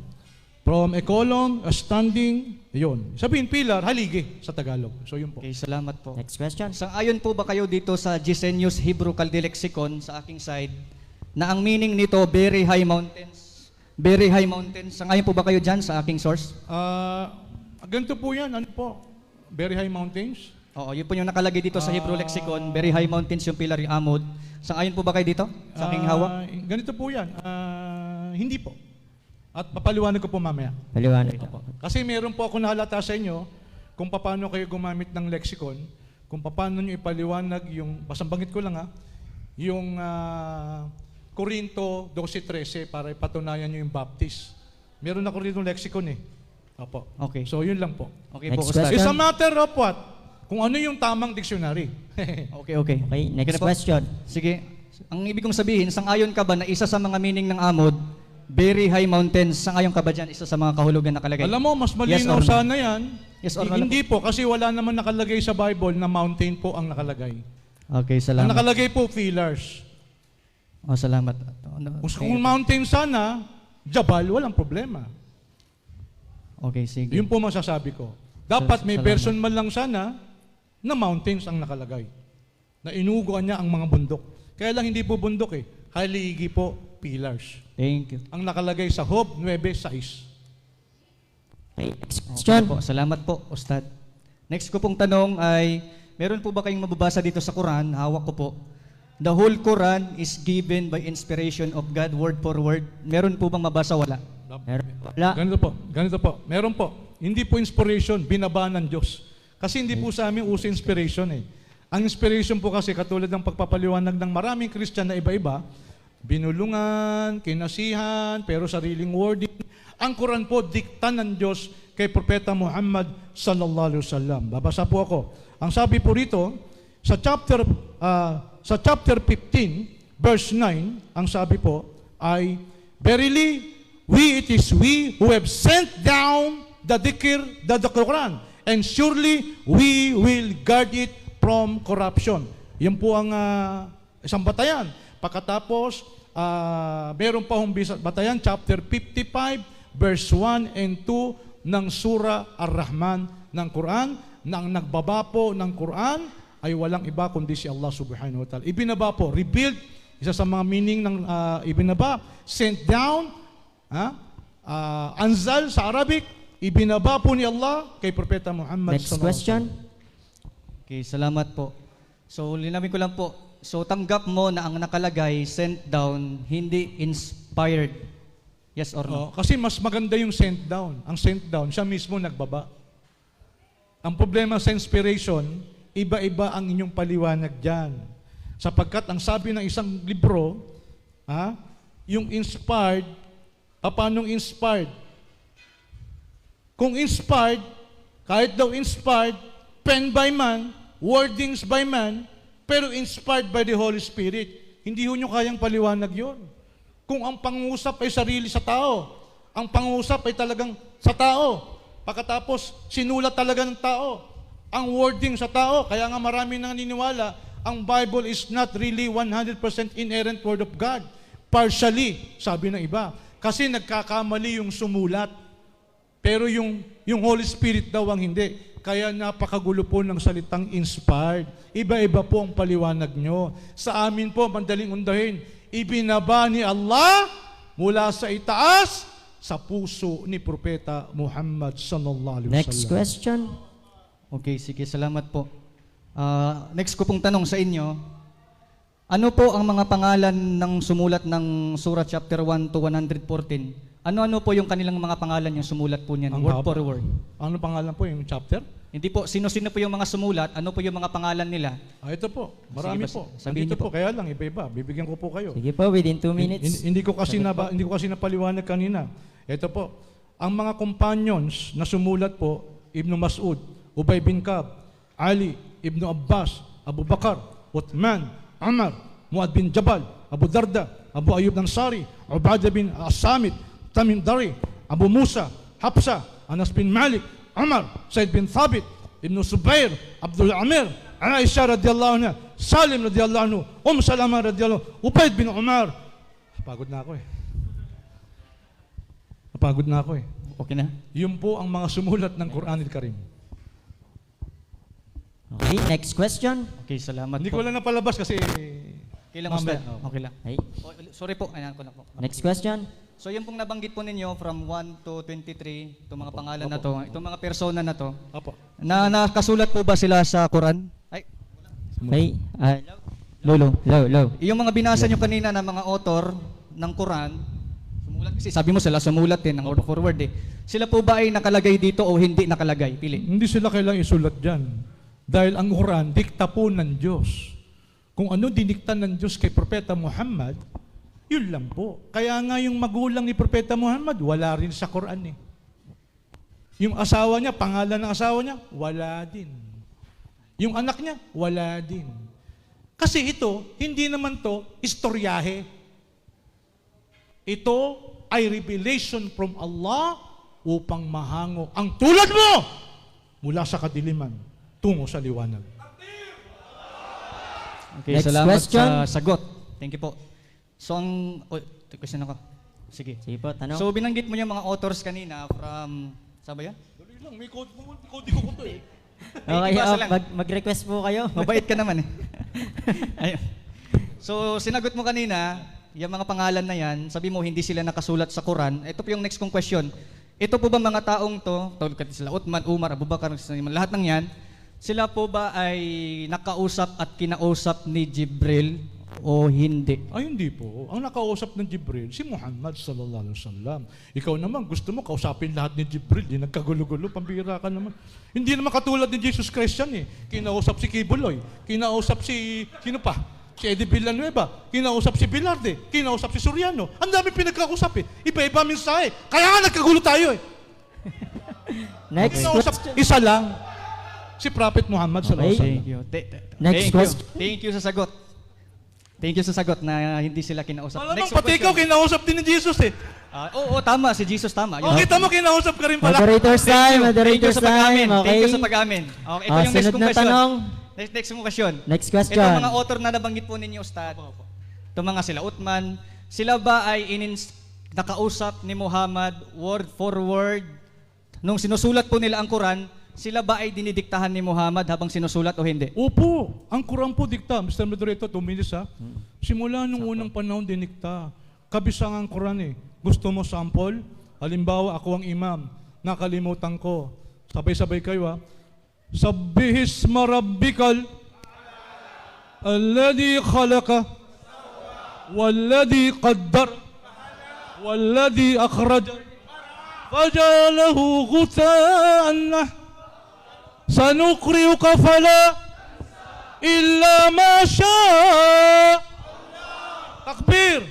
From a column, a standing, yun. Sabihin, pillar, haligi sa Tagalog. So yun po. Okay, salamat po. Next question. Sang-ayon po ba kayo dito sa Gesenius Hebrew Chaldean Lexicon sa aking side na ang meaning nito, very high mountains? Very high mountains. Sang-ayon po ba kayo dyan sa aking source? Ganito po yan. Ano po? Very high mountains. Oo, yun po yung nakalagay dito sa Hebrew Lexicon. Very high mountains yung pillar, yung amod. Sang-ayon po ba kayo dito sa aking hawak? Ganito po yan. Hindi po. At papaliwanag ko po mamaya. Paliwanag po. Kasi meron po ako nahalata sa inyo kung paano kayo gumamit ng lexicon, kung paano nyo ipaliwanag yung, basambanggit ko lang yung Corinto 12:13 para ipatunayan nyo yung Baptist. Meron ako rin yung lexicon Opo. Okay. So yun lang po. Okay po, Next Ustad. It's a matter of what? Kung ano yung tamang dictionary. Okay. Okay, next Okay na po. question. Sige. Ang ibig kong sabihin, sang-ayon ka ba na isa sa mga meaning ng amod, very high mountains, sang-ayon ka ba dyan isa sa mga kahulugan nakalagay? Alam mo, mas Yes malinaw or no? sana yan. Yes or no? Hindi po, kasi wala naman nakalagay sa Bible na mountain po ang nakalagay. Okay, Ang salamat. nakalagay po, pillars. Oh, salamat. Kung mountain sana, Jabal, walang problema. Okay, sige. Yun po masasabi ko. Dapat may Salamat. version man lang sana na mountains ang nakalagay. Na inuuguan niya ang mga bundok. Kaya lang hindi po bundok eh. Haligi po, pillars. Thank you. Ang nakalagay sa Job 9:6. Okay, next Okay question. po. Salamat po, Ustad. Next ko pong tanong ay, meron po ba kayong mababasa dito sa Quran? Hawak ko po. The whole Quran is given by inspiration of God, word for word. Meron po bang mabasa? Wala. Meron? Wala. Ganito po. Meron po. Hindi po inspiration, binaba ng Diyos. Kasi hindi po sa amin uso inspiration eh. Ang inspiration po kasi katulad ng pagpapaliwanag ng maraming Christian na iba-iba, binulungan, kinasihan, pero sariling wording. Ang Quran po, dikta ng Diyos kay Propeta Muhammad sallallahu alaihi wasallam. Babasa po ako. Ang sabi po rito, sa chapter 15, verse 9, ang sabi po ay, Verily, it is we who have sent down the Quran, and surely we will guard it from corruption. Yan po ang isang batayan. Pagkatapos, meron pa hong batayan, chapter 55, verse 1 and 2 ng Surah Ar-Rahman ng Quran, na ang nagbaba po ng Quran ay walang iba kundi si Allah subhanahu wa ta'ala. Ibinaba po, revealed, isa sa mga meaning ng ibinaba, sent down, anzal sa Arabic, ibinaba po ni Allah kay Propeta Muhammad Next sallallahu alaihi question. Okay, salamat po. So, linawin ko lang po. So, tanggap mo na ang nakalagay, sent down, hindi inspired. Yes or no? Oh, kasi mas maganda yung sent down. Ang sent down, siya mismo nagbaba. Ang problema sa inspiration, iba-iba ang inyong paliwanag dyan. Sapagkat ang sabi ng isang libro, yung inspired, paanong inspired? Kung inspired, kahit daw inspired, pen by man, wordings by man, pero inspired by the Holy Spirit, hindi ho nyo kayang paliwanag yon. Kung ang pangusap ay sarili sa tao, ang pangusap ay talagang sa tao, pagkatapos sinulat talaga ng tao, ang wording sa tao, kaya nga marami nang naniniwala, ang Bible is not really 100% inerrant word of God. Partially, sabi ng iba. Kasi nagkakamali yung sumulat. Pero yung Holy Spirit daw ang hindi. Kaya napakagulo po ng salitang inspired. Iba-iba po ang paliwanag nyo. Sa amin po, mandaling undahin, ibinaba ni Allah mula sa itaas sa puso ni Propeta Muhammad sallallahu alaihi wasallam. Next question. Okay, sige, salamat po. Next ko pong tanong sa inyo, ano po ang mga pangalan ng sumulat ng Surah chapter 1 to 114? Ano-ano po yung kanilang mga pangalan yung sumulat po niyan, Ang word haba. for word? Ano pangalan po yung chapter? Hindi po, sino-sino po yung mga sumulat, ano po yung mga pangalan nila? Ito po, marami Sige, po. sabihin Nandito niyo po, kaya lang iba-iba. Bibigyan ko po kayo. Sige po, within 2 minutes. Hindi ko kasi napaliwanag kanina. Ito po, ang mga companions na sumulat po, Ibn Mas'ud, Ubay bin Ka'b, Ali, Ibn Abbas, Abu Bakar, Uthman, Umar, Muad bin Jabal, Abu Darda, Abu Ayyub Ansari, Ubadah bin As-Samit, Tamim Dari, Abu Musa, Hafsa, Anas bin Malik, Umar, Said bin Thabit, Ibn Subair, Abdul Amir, Aisha radiyallahu anha, Salim radiyallahu anhu, Salama radiyallahu, Ubaid bin Umar. Napagod na ako eh. Okay na? Yun po ang mga sumulat ng Quran al-Karim. Okay, next question. Okay, salamat Hindi po. ko lang napalabas kasi Okay lang, Mamaya. Ustad. Okay lang. Okay. Oh, sorry po, ayan ko na po. Next question. So yung pong nabanggit po ninyo from 1 to 23, itong mga pangalan na to, itong mga persona na to, Apo. nakasulat po ba sila sa Quran? Ay, Okay. Low. yung mga binasa nyo kanina na mga author ng Quran, sumulat kasi, sabi mo sila sumulat din ng word for word eh. Sila po ba ay nakalagay dito o hindi nakalagay? Pili. Hindi sila kailangang isulat dyan. Dahil ang Quran, dikta po ng Diyos. Kung ano dinikta ng Diyos kay Propeta Muhammad, yun lang po. Kaya nga yung magulang ni Propeta Muhammad, wala rin sa Quran eh. Yung asawa niya, pangalan ng asawa niya, wala din. Yung anak niya, wala din. Kasi ito, hindi naman to istoryahe. Ito ay revelation from Allah upang mahango ang tulad mo mula sa kadiliman tungo sa liwanag. Okay, Next salamat question. sa sagot. Thank you po. So, question ako. Sige. Sige po, tanong. So, binanggit mo yung mga authors kanina from, saan ba yan? Dali lang, may code ko to eh. Okay, Ibasa lang. mag-request po kayo. Mabait ka naman eh. Ayun. So, sinagot mo kanina, yung mga pangalan na yan, sabi mo hindi sila nakasulat sa Quran. Ito po yung next kong question. Ito po ba mga taong to, tulad sila Uthman, Umar, Abu Bakar, lahat ng yan, sila po ba ay nakausap at kinausap ni Jibril o hindi? Ay, hindi po. Ang nakausap ng Jibril, si Muhammad sallallahu alaihi wasallam. Ikaw naman, gusto mo kausapin lahat ni Jibril, di nagkagulo-gulo, pambira ka naman. Hindi naman katulad ni Jesus Christ yan eh. Kinausap si Kibuloy, kinausap si, sino pa? Si Eddie Villanueva, kinausap si Bilarde, kinausap si Soriano. Ang dami pinagkausap eh. Iba-iba mensahe. Kaya nga nagkagulo tayo eh. Next Kinausap, question. isa lang, si Prophet Muhammad sallallahu alaihi Thank you. Next question. Thank you sa sagot. Thank you sa sagot na hindi sila kinausap. Malamang Next pati ikaw kinausap din ni Jesus eh. Oo, tama. Si Jesus tama. O, kita mo kinausap ka rin pala. Moderator's time, Thank you moderator's sa pag-amin. time. Thank Okay. you sa pag-amin. Okay, ito yung next Sunod kong na question. tanong. Next mong question. Next Ito question. mga author na nabanggit po ninyo, Ustad. Ito mga sila Uthman. Sila ba ay nakausap ni Muhammad word for word? Nung sinusulat po nila ang Quran, sila ba ay dinidiktahan ni Muhammad habang sinusulat o hindi? Opo, ang Quran po dikta. Mr. Moderator, 2 minutes ha. Simula nung unang panahon dinikta. Kabisang ang Quran eh. Gusto mo sample? Halimbawa, ako ang imam. Nakalimutan ko. Sabay-sabay kayo ha. Sabbihisma rabbikal alladhi khalaqa walladhi qaddar walladhi akhraja fajalahu ghuthaan sanuqri'uka fala illa ma syaa. Takbir!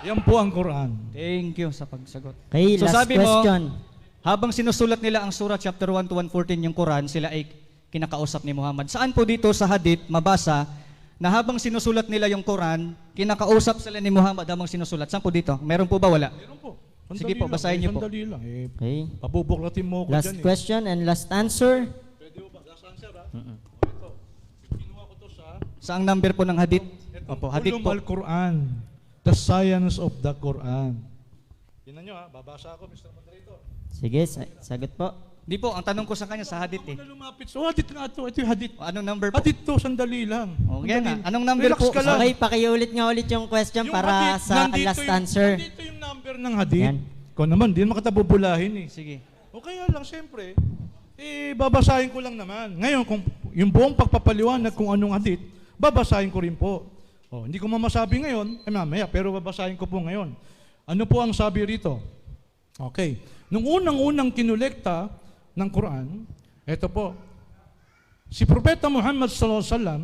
Yan po ang Quran. Thank you sa pagsagot. Okay, So last sabi mo, question. habang sinusulat nila ang surah chapter 1 to 114 yung Quran, sila ay kinakausap ni Muhammad. Saan po dito sa hadith mabasa na habang sinusulat nila yung Quran, kinakausap sila ni Muhammad habang sinusulat? Saan po dito? Meron po ba? Wala? Meron po. Sige po, basahin niyo po. Sandali lang. Okay. Pabubuklatin mo ako Last dyan eh. question and last answer. Pwede mo ba? Last answer ha? Ito. Kinuha ko to sa Saang number po ng hadith? Opo, hadith Ulum po. al-Quran. The science of the Quran. Tingnan nyo ha. Babasa ako, Mr. Moderator. Sige, sagot po. Di po, ang tanong ko sa kanya sa hadith eh. Ako na lumapit. So, hadith nga ito. Ito yung hadith. Anong number po? Hadith to, sandali lang. O, kaya nga. Sandali. Anong number Relax po? ka lang. Okay, pakiulit nga ulit yung question Yung para hadith, sa nandito last yung- answer. Nandito yung number ng hadith. Yan. Ikaw naman, di naman kita bubulahin eh. Sige. O kaya lang, siyempre, babasahin ko lang naman. Ngayon, kung yung buong pagpapaliwanag kung anong hadith, babasahin ko rin po. O, hindi ko mamasabi ngayon, mamaya, pero babasahin ko po ngayon. Ano po ang sabi rito? Okay. Nung unang-unang kinolekta ng Quran, ito po, si Propeta Muhammad sallallahu alaihi wasallam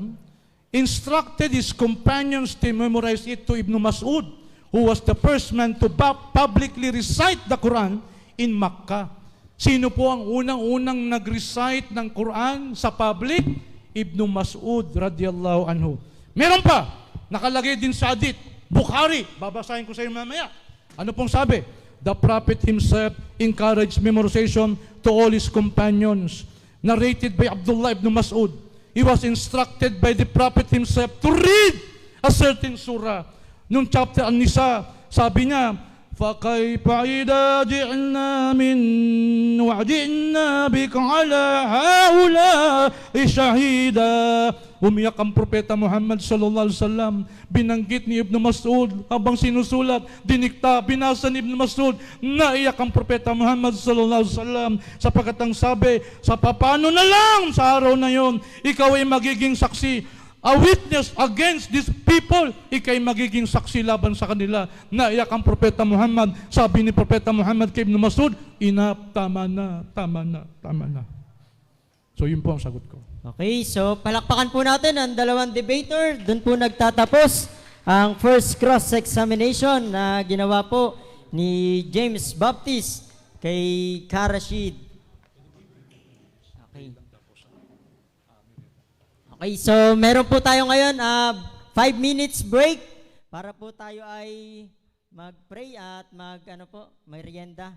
instructed his companions to memorize it to Ibn Mas'ud, who was the first man to publicly recite the Quran in Makkah. Sino po ang unang-unang nag-recite ng Quran sa public? Ibn Mas'ud radiyallahu anhu. Meron pa, nakalagay din sa hadith, Bukhari, babasahin ko sa iyo mamaya. Ano pong sabi? The Prophet himself encouraged memorization to all his companions. Narrated by Abdullah ibn Mas'ud. He was instructed by the Prophet himself to read a certain surah. Nung chapter An-Nisa, sabi niya, فَكَيْفَ إِذَا جِئْنَا مِنْ وَعْجِئْنَا بِكَ عَلَى هَؤُلَاءِ شَهِيدًا. Umiyak ang Propeta Muhammad sallallahu alaihi wasallam. Binanggit ni Ibn Mas'ud habang sinusulat, dinikta, binasa ni Ibn Mas'ud, naiyak ang Propeta Muhammad sallallahu alaihi wasallam sapagkat ang sabi, sa papano na lang sa araw na yon, ikaw ay magiging saksi, a witness against these people, ikay magiging saksi laban sa kanila. Naiyak ang Propeta Muhammad. Sabi ni Propeta Muhammad kay Ibn Mas'ud, tama na, tama na, tama na. So yun po ang sagot ko. Okay, so palakpakan po natin ang dalawang debater. Doon po nagtatapos ang first cross-examination na ginawa po ni James Baptist kay Karashid. Okay. Okay, so meron po tayo ngayon 5 minutes break para po tayo ay mag-pray at merienda.